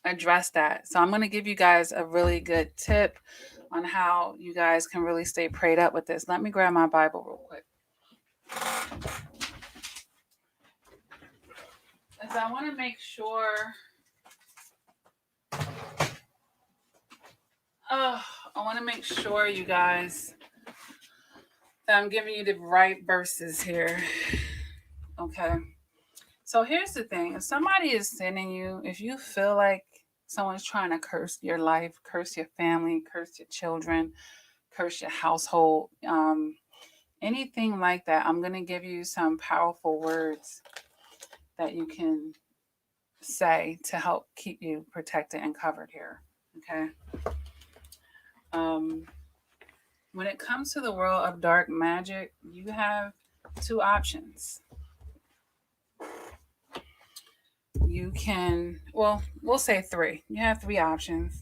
address that. So I'm going to give you guys a really good tip on how you guys can really stay prayed up with this. Let me grab my Bible real quick. As I want to make sure you guys, that I'm giving you the right verses here. Okay. So here's the thing. If somebody is sending you, if you feel like someone's trying to curse your life, curse your family, curse your children, curse your household, anything like that, I'm going to give you some powerful words that you can say to help keep you protected and covered here. Okay. When it comes to the world of dark magic, you have two options. You can, we'll say three. You have three options.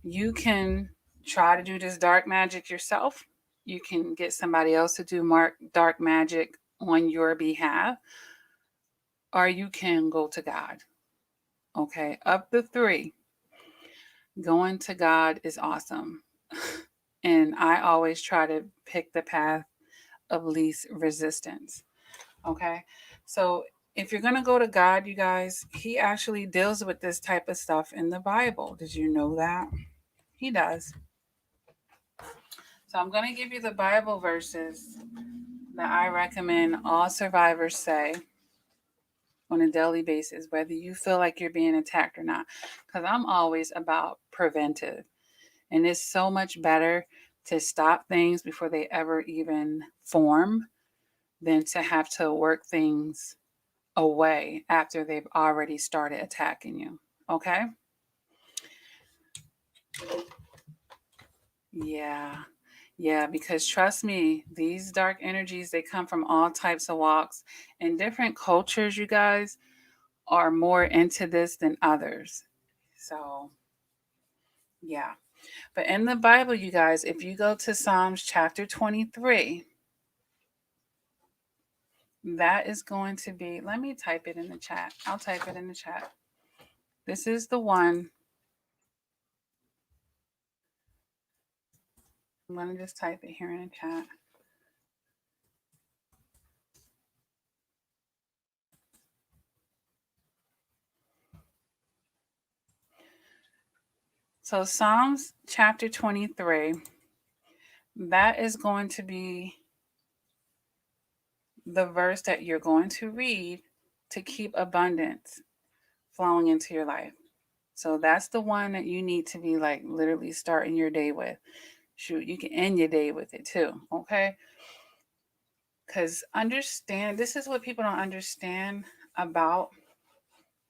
You can try to do this dark magic yourself. You can get somebody else to do dark magic on your behalf. Or you can go to God. Okay, of the three, going to God is awesome. And I always try to pick the path of least resistance. Okay, so if you're going to go to God, you guys, he actually deals with this type of stuff in the Bible. Did you know that? He does. So I'm going to give you the Bible verses that I recommend all survivors say on a daily basis, whether you feel like you're being attacked or not. Because I'm always about preventive. And it's so much better to stop things before they ever even form than to have to work things away after they've already started attacking you. Okay? Yeah. Yeah, because trust me, these dark energies, they come from all types of walks and different cultures, you guys are more into this than others. So, yeah. But in the Bible, you guys, if you go to Psalms chapter 23, that is going to be, let me type it in the chat. I'll type it in the chat. This is the one. I'm going to just type it here in the chat. So Psalms chapter 23, that is going to be the verse that you're going to read to keep abundance flowing into your life. So that's the one that you need to be like literally starting your day with. Shoot, you can end your day with it too, okay? Because understand, this is what people don't understand about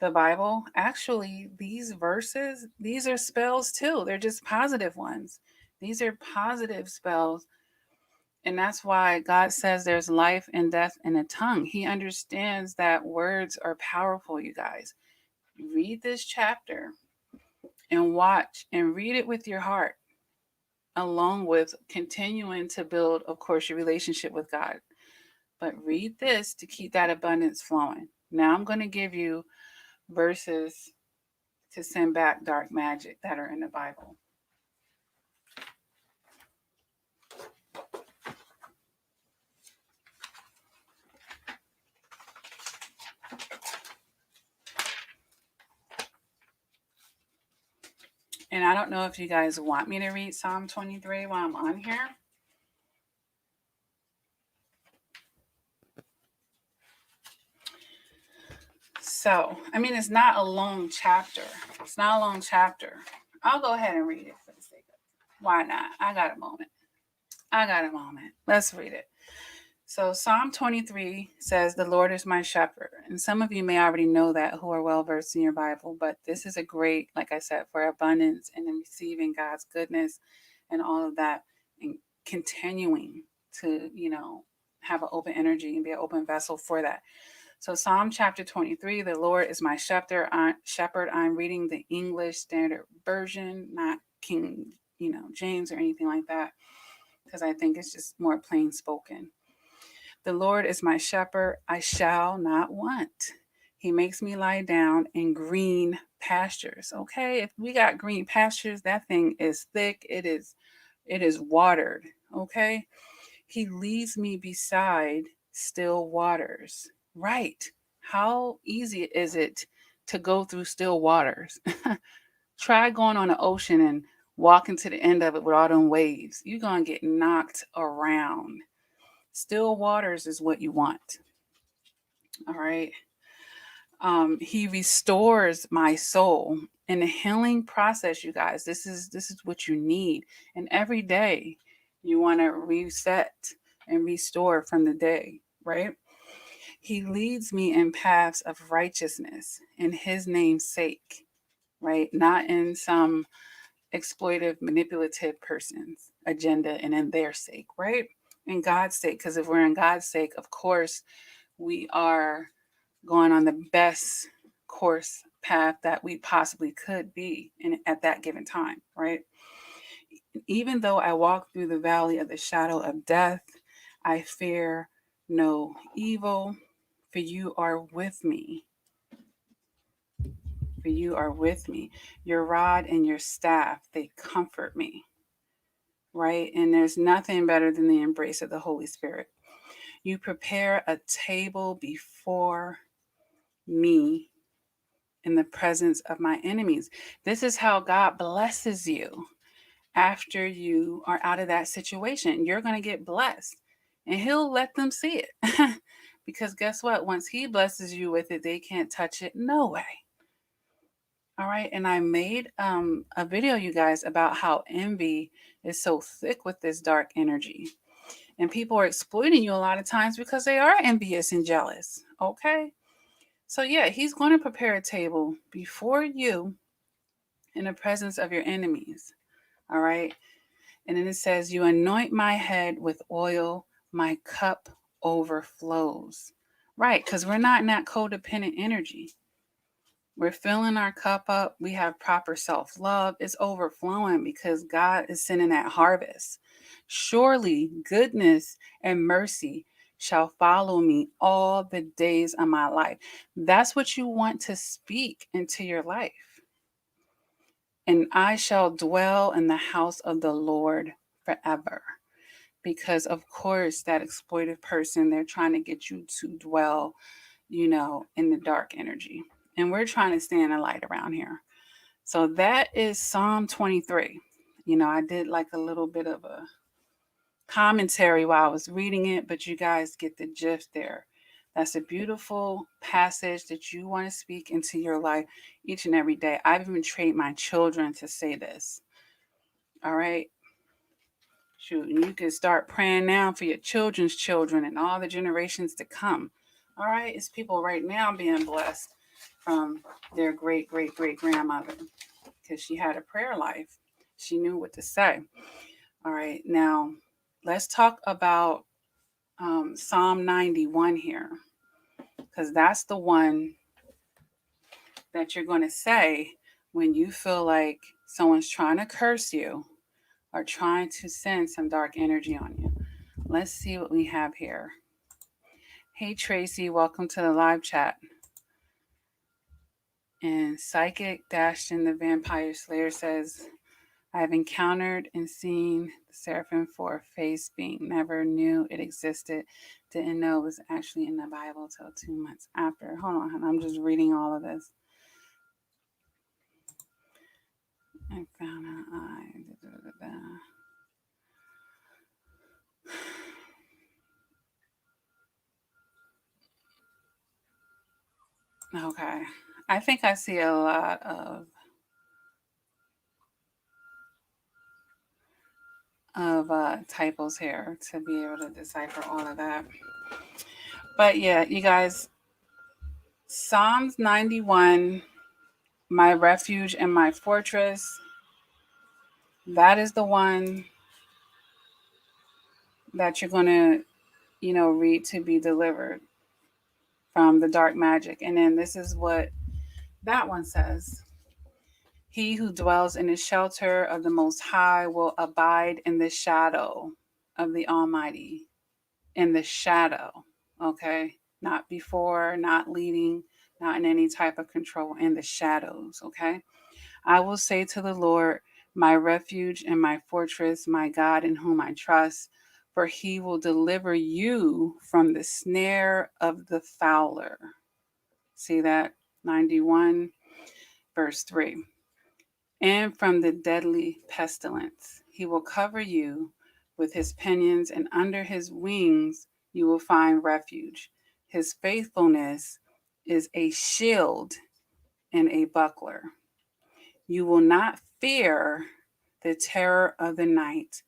the Bible. Actually, these verses, these are spells too. They're just positive ones. These are positive spells. And that's why God says there's life and death in a tongue. He understands that words are powerful, you guys. Read this chapter and watch and read it with your heart, along with continuing to build, of course, your relationship with God. But read this to keep that abundance flowing. Now I'm going to give you verses to send back dark magic that are in the Bible. And I don't know if you guys want me to read Psalm 23 while I'm on here. So, I mean, it's not a long chapter. It's not a long chapter. I'll go ahead and read it for the sake of it. Why not? I got a moment. Let's read it. So Psalm 23 says, "The Lord is my shepherd." And some of you may already know that who are well versed in your Bible, but this is a great, like I said, for abundance and in receiving God's goodness and all of that and continuing to, have an open energy and be an open vessel for that. So Psalm chapter 23, "The Lord is my shepherd." I'm reading the English Standard Version, not King, James or anything like that, because I think it's just more plain spoken. "The Lord is my shepherd, I shall not want. He makes me lie down in green pastures." Okay, if we got green pastures, that thing is thick. It is watered. Okay. "He leads me beside still waters." Right. How easy is it to go through still waters? Try going on the ocean and walking to the end of it with all them waves. You're going to get knocked around. Still waters is what you want. All right. He restores my soul in the healing process, you guys. This is what you need. And every day you want to reset and restore from the day, right? "He leads me in paths of righteousness in his name's sake," right? Not in some exploitive, manipulative person's agenda and in their sake, right? In God's sake, because if we're in God's sake, of course, we are going on the best course path that we possibly could be at that given time, right? "Even though I walk through the valley of the shadow of death, I fear no evil, for you are with me." For you are with me. Your rod and your staff, they comfort me, right? And there's nothing better than the embrace of the Holy Spirit. "You prepare a table before me in the presence of my enemies." This is how God blesses you after you are out of that situation. You're going to get blessed and he'll let them see it. Because guess what? Once he blesses you with it, they can't touch it. No way. All right. And I made a video, you guys, about how envy is so thick with this dark energy. And people are exploiting you a lot of times because they are envious and jealous. Okay. So, yeah, he's going to prepare a table before you in the presence of your enemies. All right. And then it says, you anoint my head with oil, my cup overflows. Right. Because we're not in that codependent energy. We're filling our cup up. We have proper self love. It's overflowing because God is sending that harvest. Surely goodness and mercy shall follow me all the days of my life. That's what you want to speak into your life. And I shall dwell in the house of the Lord forever. Because, of course, that exploitive person, they're trying to get you to dwell, in the dark energy. And we're trying to stay in the light around here. So that is Psalm 23. I did like a little bit of a commentary while I was reading it, but you guys get the gist there. That's a beautiful passage that you want to speak into your life each and every day. I've even trained my children to say this. All right. Shoot, and you can start praying now for your children's children and all the generations to come. All right. It's people right now being blessed from their great, great, great grandmother because she had a prayer life. She knew what to say. All right. Now, let's talk about Psalm 91 here because that's the one that you're going to say when you feel like someone's trying to curse you or trying to send some dark energy on you. Let's see what we have here. Hey, Tracy, welcome to the live chat. And Psychic Dashed in the Vampire Slayer says, I have encountered and seen the seraphim for a face being. Never knew it existed. Didn't know it was actually in the Bible till 2 months after. Hold on, I'm just reading all of this. I found an eye. Okay. I think I see a lot of typos here to be able to decipher all of that. But yeah, you guys, Psalms 91, my refuge and my fortress, that is the one that you're going to, read to be delivered from the dark magic. And then this is what that one says. He who dwells in the shelter of the Most High will abide in the shadow of the Almighty. In the shadow, okay? Not before, not leading, not in any type of control, in the shadows, okay? I will say to the Lord, my refuge and my fortress, my God in whom I trust, for he will deliver you from the snare of the fowler. See that? 91, verse 3. And from the deadly pestilence. He will cover you with his pinions, and under his wings you will find refuge. His faithfulness is a shield and a buckler. You will not fear the terror of the night,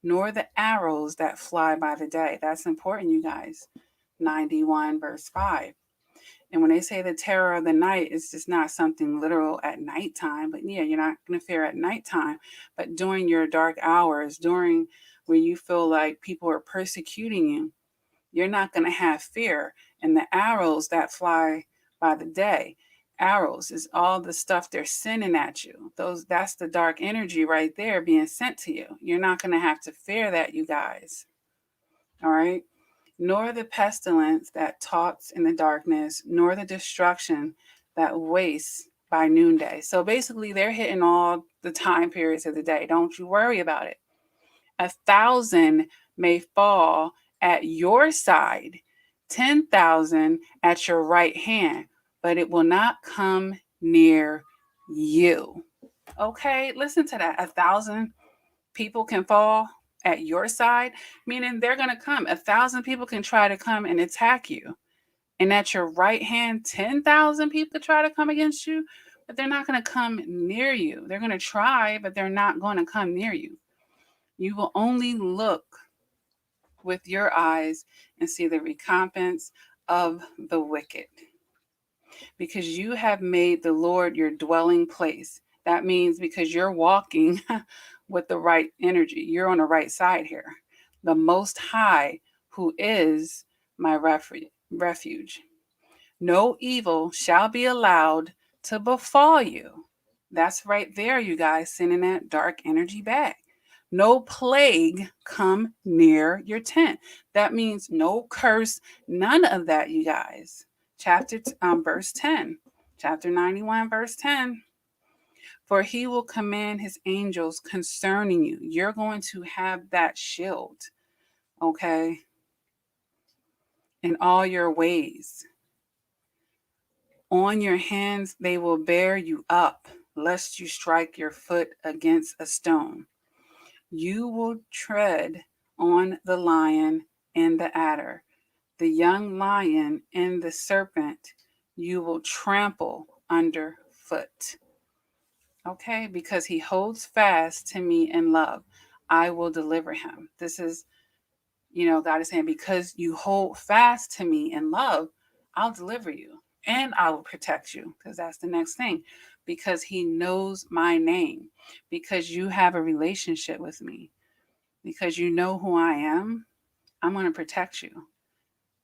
nor the arrows that fly by the day. That's important, you guys. 91, verse 5. And when they say the terror of the night, it's just not something literal at nighttime. But yeah, you're not going to fear at nighttime. But during your dark hours, during where you feel like people are persecuting you, you're not going to have fear. And the arrows that fly by the day, arrows is all the stuff they're sending at you. That's the dark energy right there being sent to you. You're not going to have to fear that, you guys. All right? Nor the pestilence that talks in the darkness, nor the destruction that wastes by noonday. So basically, they're hitting all the time periods of the day. Don't you worry about it. 1,000 may fall at your side, 10,000 at your right hand, but it will not come near you. Okay, listen to that. 1,000 people can fall at your side, meaning they're going to come. 1,000 people can try to come and attack you. And at your right hand, 10,000 people try to come against you, but they're not going to come near you. They're going to try, but they're not going to come near you. You will only look with your eyes and see the recompense of the wicked, because you have made the Lord your dwelling place. That means because you're walking with the right energy, you're on the right side here. The Most High, who is my refuge. No evil shall be allowed to befall you. That's right there, you guys, sending that dark energy back. No plague come near your tent. That means no curse, none of that, you guys. Verse 10, chapter 91, verse 10. For he will command his angels concerning you. You're going to have that shield, okay, in all your ways. On your hands they will bear you up, lest you strike your foot against a stone. You will tread on the lion and the adder, the young lion and the serpent you will trample underfoot. Okay, because he holds fast to me in love, I will deliver him. This is, God is saying, because you hold fast to me in love, I'll deliver you and I will protect you, because that's the next thing. Because he knows my name, because you have a relationship with me, because you know who I am, I'm going to protect you.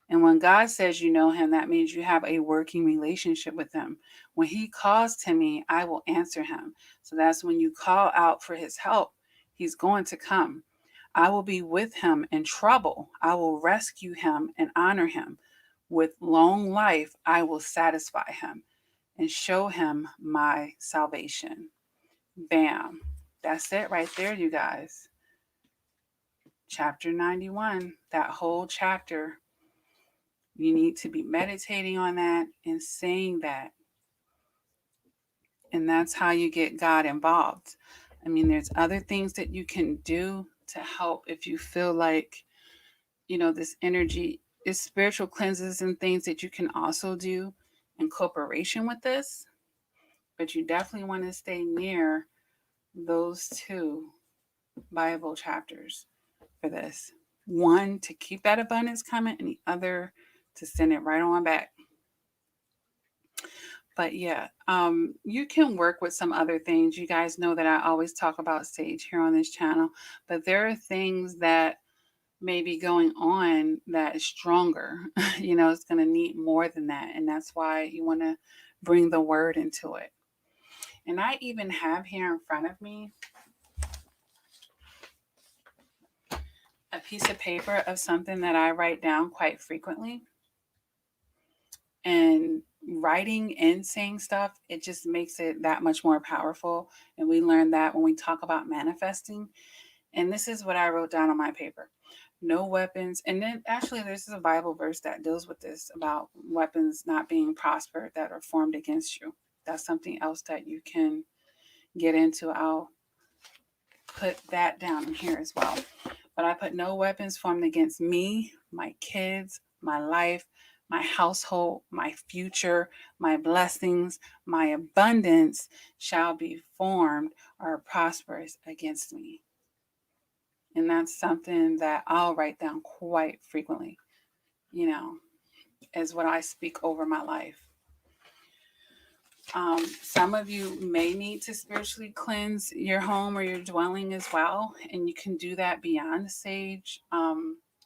And when God says you know him, that means you have a working relationship with him. When he calls to me, I will answer him. So that's when you call out for his help, he's going to come. I will be with him in trouble. I will rescue him and honor him. With long life, I will satisfy him and show him my salvation. Bam. That's it right there, you guys. Chapter 91, that whole chapter. You need to be meditating on that and saying that. And that's how you get God involved. I mean, there's other things that you can do to help if you feel like, this energy is spiritual cleanses and things that you can also do in cooperation with this. But you definitely want to stay near those two Bible chapters for this. One, to keep that abundance coming, and the other, to send it right on back. But yeah, you can work with some other things. You guys know that I always talk about sage here on this channel, but there are things that may be going on that is stronger. It's going to need more than that. And that's why you want to bring the word into it. And I even have here in front of me a piece of paper of something that I write down quite frequently. And writing and saying stuff, it just makes it that much more powerful. And we learn that when we talk about manifesting. And this is what I wrote down on my paper. No weapons. And then actually this is a Bible verse that deals with this, about weapons not being prospered that are formed against you. That's something else that you can get into. I'll put that down in here as well. But I put no weapons formed against me, my kids, my life, my household, my future, my blessings, my abundance shall be formed or prosperous against me. And that's something that I'll write down quite frequently, as what I speak over my life. Some of you may need to spiritually cleanse your home or your dwelling as well. And you can do that beyond sage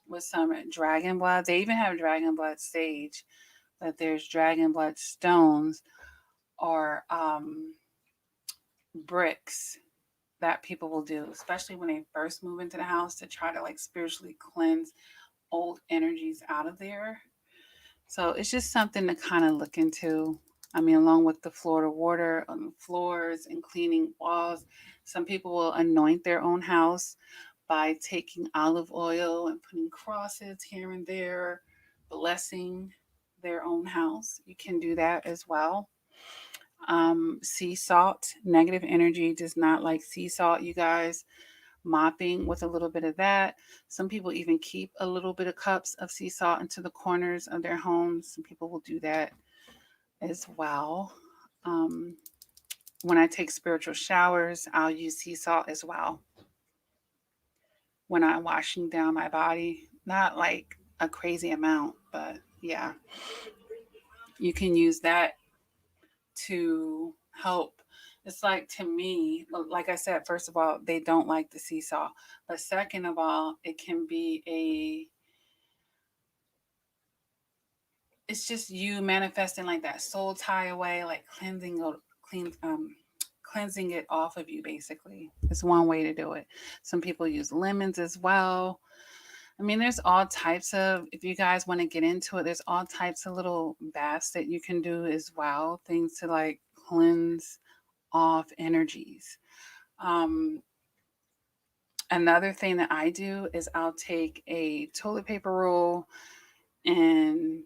with some dragon blood. They even have dragon blood sage, but there's dragon blood stones or bricks that people will do, especially when they first move into the house, to try to spiritually cleanse old energies out of there. So it's just something to kind of look into. I mean, along with the Florida water on the floors and cleaning walls, some people will anoint their own house by taking olive oil and putting crosses here and there, blessing their own house. You can do that as well. Sea salt, negative energy does not like sea salt, you guys. Mopping with a little bit of that. Some people even keep a little bit of cups of sea salt into the corners of their homes. Some people will do that as well. When I take spiritual showers, I'll use sea salt as well. When I'm washing down my body, not like a crazy amount, but yeah, you can use that to help. It's like, to me, like I said, first of all, they don't like the sea salt. But second of all, it can be it's just you manifesting like that soul tie away, like cleansing it off of you, basically. It's one way to do it. Some people use lemons as well. I mean, there's all types of, if you guys want to get into it, there's all types of little baths that you can do as well, things to like cleanse off energies. Um, Another thing that I do is I'll take a toilet paper roll and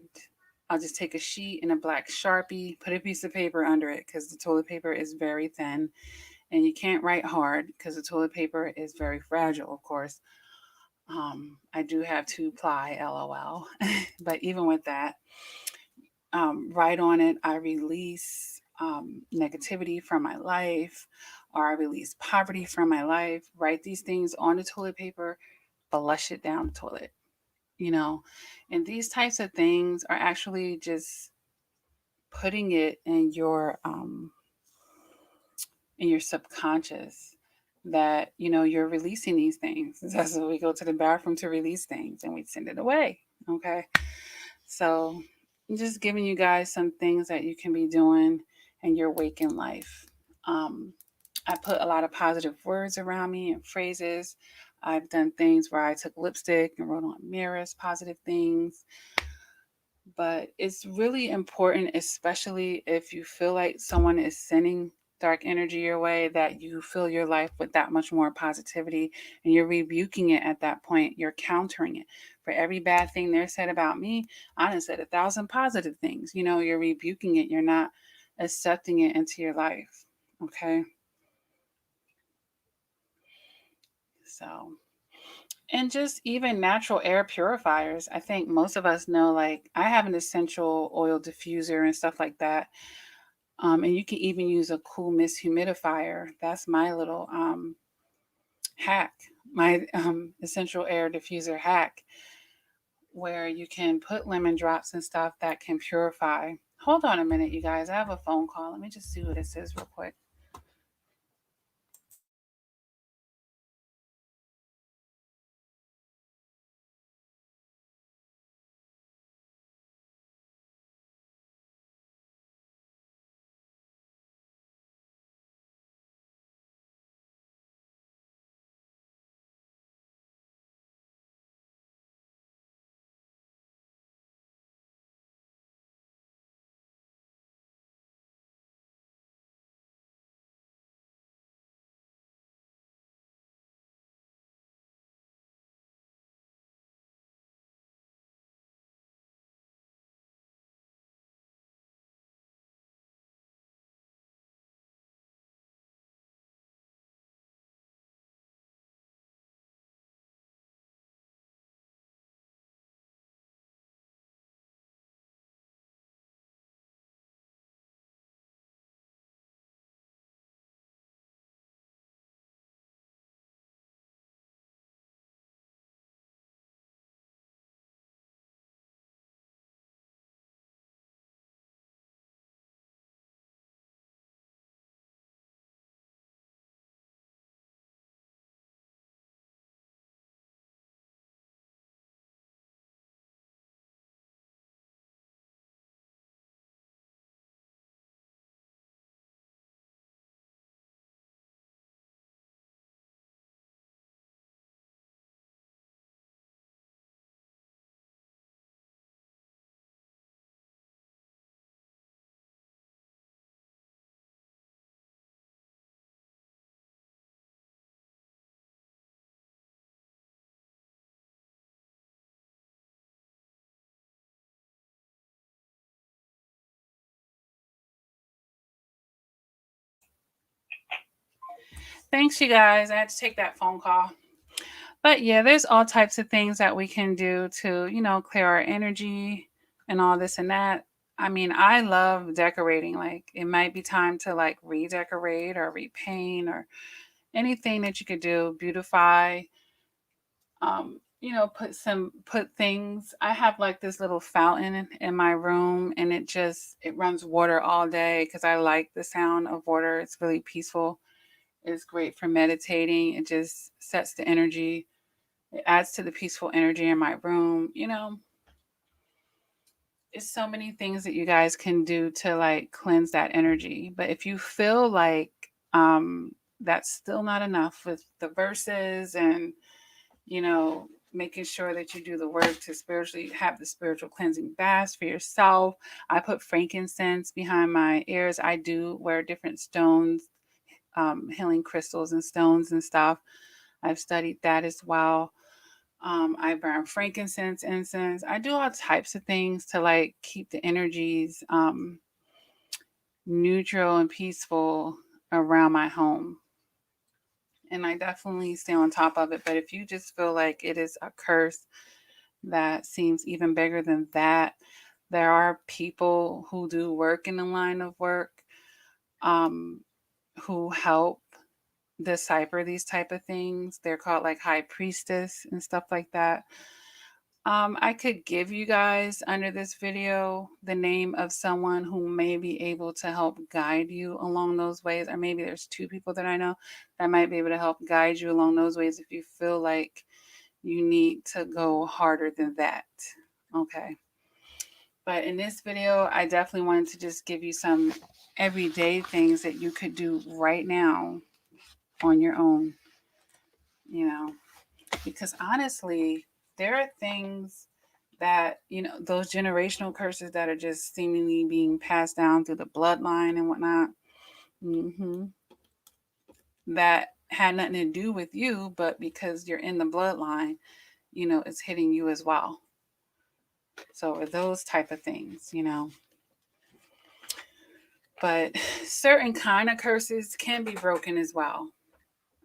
I'll just take a sheet and a black Sharpie, put a piece of paper under it because the toilet paper is very thin and you can't write hard because the toilet paper is very fragile, of course. I do have 2-ply, LOL. But even with that, write on it, I release negativity from my life, or I release poverty from my life. Write these things on the toilet paper, flush it down the toilet, you know. And these types of things are actually just putting it in your subconscious that you're releasing these things. That's why we go to the bathroom to release things and we send it away. Okay. So I'm just giving you guys some things that you can be doing in your waking life. Um, I put a lot of positive words around me and phrases. I've done things where I took lipstick and wrote on mirrors positive things. But it's really important, especially if you feel like someone is sending dark energy your way, that you fill your life with that much more positivity and you're rebuking it at that point. You're countering it. For every bad thing they're said about me, I done said 1,000 positive things. You're rebuking it. You're not accepting it into your life. Okay. So, and just even natural air purifiers. I think most of us know, like, I have an essential oil diffuser and stuff like that. And you can even use a cool mist humidifier. That's my little hack, my essential air diffuser hack, where you can put lemon drops and stuff that can purify. Hold on a minute, you guys. I have a phone call. Let me just see what it says real quick. Thanks, you guys. I had to take that phone call. But yeah, there's all types of things that we can do to, clear our energy and all this and that. I mean, I love decorating. Like, it might be time to like redecorate or repaint or anything that you could do, beautify. Put things. I have like this little fountain in my room, and it runs water all day because I like the sound of water. It's really peaceful. It's great for meditating. It just sets the energy. It adds to the peaceful energy in my room. It's so many things that you guys can do to like cleanse that energy. But if you feel like that's still not enough with the verses and making sure that you do the work to spiritually have the spiritual cleansing baths for yourself. I put frankincense behind my ears. I do wear different stones, healing crystals and stones and stuff. I've studied that as well. I burn frankincense, incense. I do all types of things to like keep the energies neutral and peaceful around my home. And I definitely stay on top of it. But if you just feel like it is a curse that seems even bigger than that, there are people who do work in the line of work um, who help decipher these type of things. They're called like high priestess and stuff like that. I could give you guys under this video the name of someone who may be able to help guide you along those ways. Or maybe there's two people that I know that might be able to help guide you along those ways if you feel like you need to go harder than that. Okay. But in this video, I definitely wanted to just give you some everyday things that you could do right now on your own, because honestly, there are things that, those generational curses that are just seemingly being passed down through the bloodline and whatnot, that had nothing to do with you, but because you're in the bloodline, it's hitting you as well. So are those type of things, But certain kind of curses can be broken as well.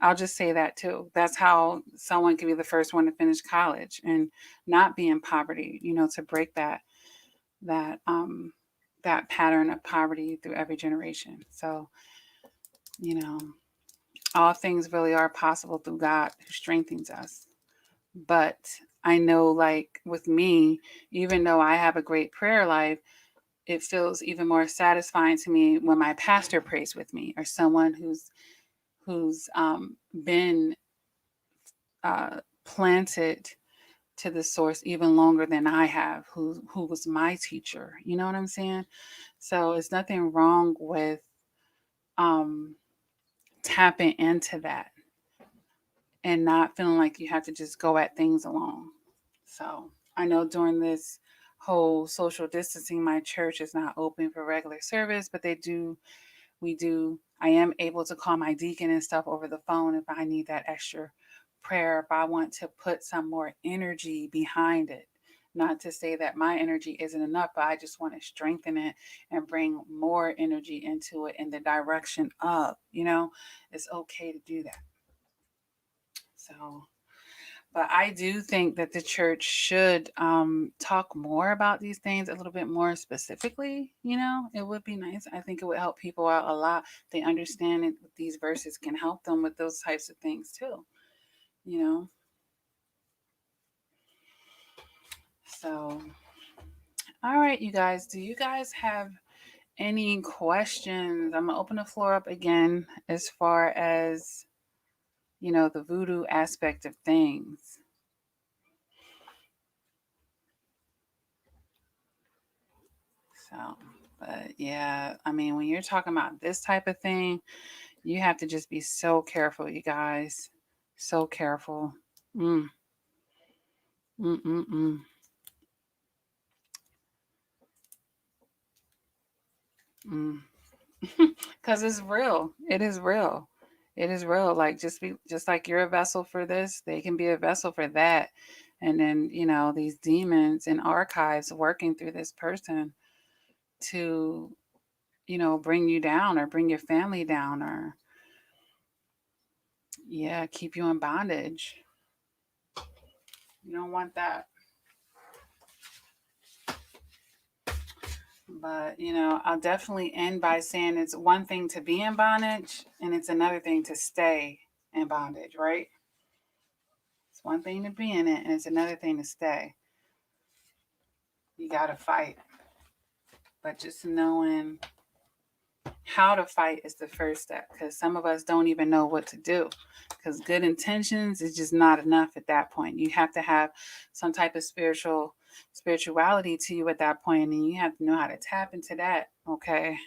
I'll just say that too. That's how someone can be the first one to finish college and not be in poverty, to break that that pattern of poverty through every generation. So, you know, all things really are possible through God who strengthens us. But I know, like with me, even though I have a great prayer life, it feels even more satisfying to me when my pastor prays with me, or someone who's been planted to the source even longer than I have, who was my teacher. You know what I'm saying? So it's nothing wrong with tapping into that and not feeling like you have to just go at things alone. So I know during this whole social distancing, my church is not open for regular service, but I am able to call my deacon and stuff over the phone if I need that extra prayer, if I want to put some more energy behind it. Not to say that my energy isn't enough, but I just want to strengthen it and bring more energy into it in the direction of, it's okay to do that. So, but I do think that the church should talk more about these things a little bit more specifically. It would be nice. I think it would help people out a lot. They understand it. These verses can help them with those types of things too. So, all right, you guys. Do you guys have any questions? I'm gonna open the floor up again as far as the voodoo aspect of things. So, but yeah, I mean, when you're talking about this type of thing, you have to just be so careful, you guys. So careful. Mm. Mm-mm-mm. Mm. Because it's real. It is real. It is real. Like just like you're a vessel for this, they can be a vessel for that. And then, these demons and archives working through this person to, bring you down or bring your family down or keep you in bondage. You don't want that. But, I'll definitely end by saying it's one thing to be in bondage and it's another thing to stay in bondage, right? It's one thing to be in it and it's another thing to stay. You got to fight. But just knowing how to fight is the first step, because some of us don't even know what to do, because good intentions is just not enough at that point. You have to have some type of spirituality to you at that point, and you have to know how to tap into that, okay?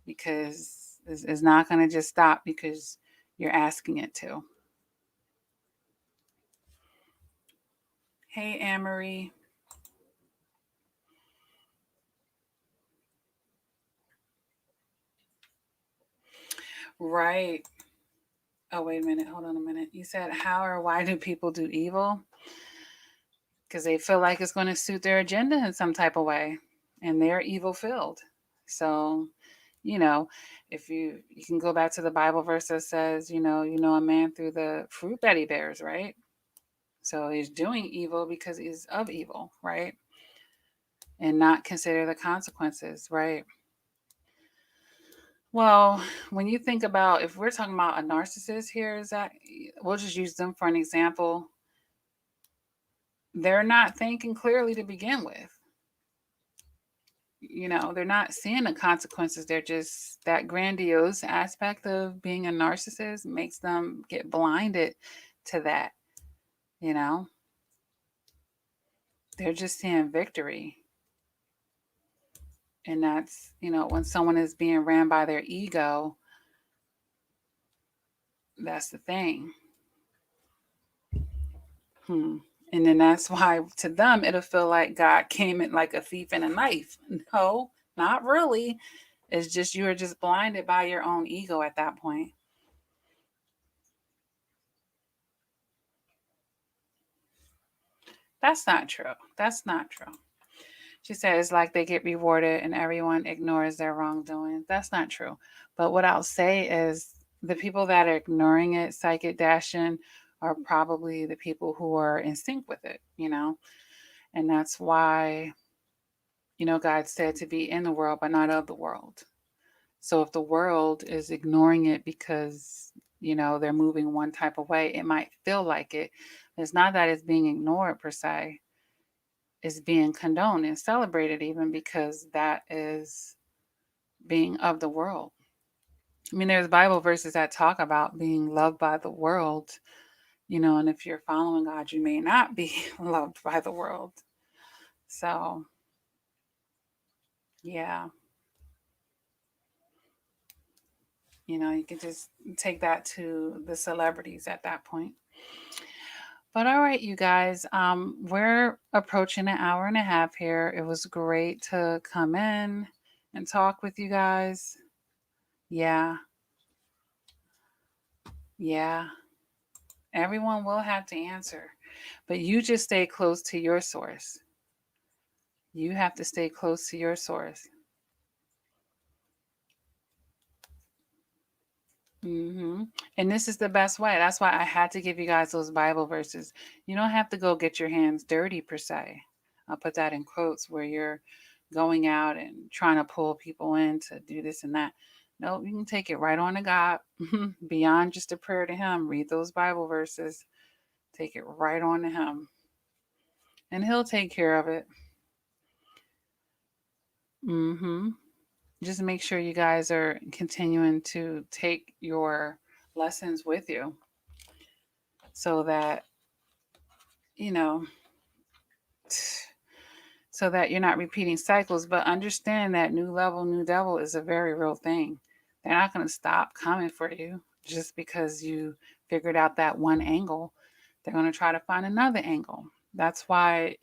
Because it's not going to just stop because you're asking it to. Hey, Anne-Marie. Right. Oh, wait a minute. Hold on a minute. You said how or why do people do evil? Because they feel like it's going to suit their agenda in some type of way, and they're evil filled. So, if you can go back to the Bible verse that says, a man through the fruit that he bears, right? So he's doing evil because he's of evil, right? And not consider the consequences, right? Well, when you think about, if we're talking about a narcissist here, is that we'll just use them for an example. They're not thinking clearly to begin with. They're not seeing the consequences. They're just, that grandiose aspect of being a narcissist makes them get blinded to that. They're just seeing victory. And that's, when someone is being ran by their ego, that's the thing. And then that's why to them it'll feel like God came in like a thief in a knife. No, not really. It's just you are just blinded by your own ego at that point. That's not true. That's not true. She said it's like they get rewarded and everyone ignores their wrongdoing. That's not true. But what I'll say is the people that are ignoring it, psychic dashing, are probably the people who are in sync with it, And that's why, God said to be in the world, but not of the world. So if the world is ignoring it because, they're moving one type of way, it might feel like it. It's not that it's being ignored per se. It's being condoned and celebrated even because that is being of the world. I mean, there's Bible verses that talk about being loved by the world, and if you're following God, you may not be loved by the world. So, yeah. You can just take that to the celebrities at that point. But all right, you guys, we're approaching an hour and a half here. It was great to come in and talk with you guys. Yeah. Yeah. Everyone will have to answer, but you just stay close to your source. You have to stay close to your source. And this is the best way. That's why I had to give you guys those Bible verses. You don't have to go get your hands dirty per se. I'll put that in quotes where you're going out and trying to pull people in to do this and that. No, you can take it right on to God. Beyond just a prayer to Him. Read those Bible verses. Take it right on to Him. And He'll take care of it. Just make sure you guys are continuing to take your lessons with you so that, so that you're not repeating cycles. But understand that new level, new devil is a very real thing. They're not going to stop coming for you just because you figured out that one angle. They're going to try to find another angle. That's why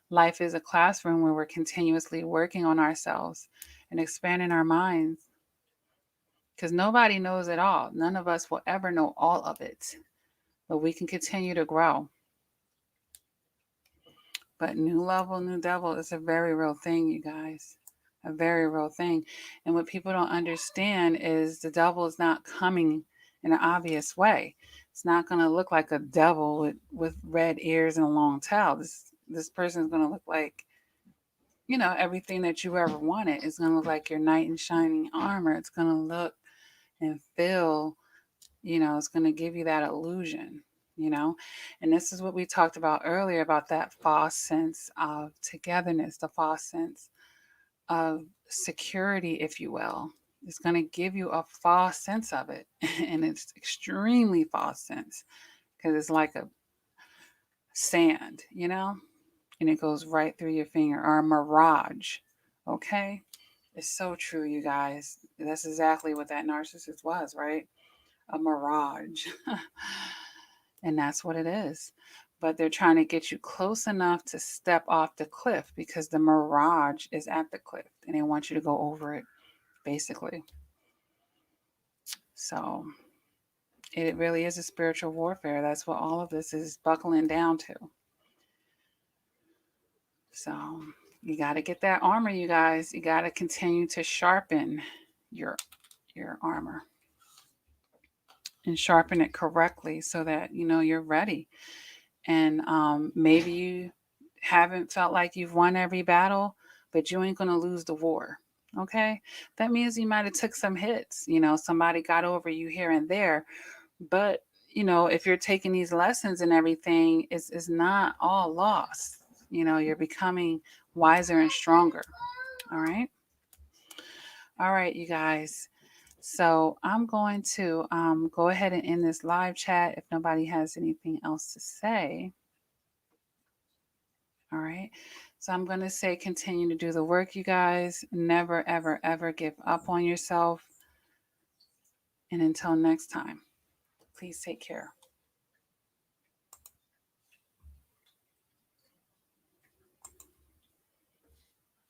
life is a classroom where we're continuously working on ourselves and expanding our minds, because nobody knows it all. None of us will ever know all of it, but we can continue to grow. But new level, new devil is a very real thing, you guys. A very real thing. And what people don't understand is the devil is not coming in an obvious way. It's not going to look like a devil with red ears and a long tail. This person is going to look like, you know, everything that you ever wanted. It's going to look like your knight in shining armor. It's going to look and feel, you know, it's going to give you that illusion, you know. And this is what we talked about earlier about that false sense of togetherness, the false sense of security, if you will. It's going to give you a false sense of it. And it's extremely false sense because it's like a sand, you know, and it goes right through your finger, or a mirage. Okay. It's so true, you guys. That's exactly what that narcissist was, right? A mirage. And that's what it is. But they're trying to get you close enough to step off the cliff because the mirage is at the cliff and they want you to go over it, basically. So it really is a spiritual warfare. That's what all of this is buckling down to. So you got to get that armor, you guys. You got to continue to sharpen your armor and sharpen it correctly so that, you know, you're ready. And maybe you haven't felt like you've won every battle, but you ain't going to lose the war. Okay. That means you might have took some hits, you know, somebody got over you here and there, but you know, if you're taking these lessons and everything, it's not all lost. You know, you're becoming wiser and stronger. All right. All right, you guys. So I'm going to go ahead and end this live chat if nobody has anything else to say. All right. So I'm going to say continue to do the work, you guys. Never, ever, ever give up on yourself. And until next time, please take care.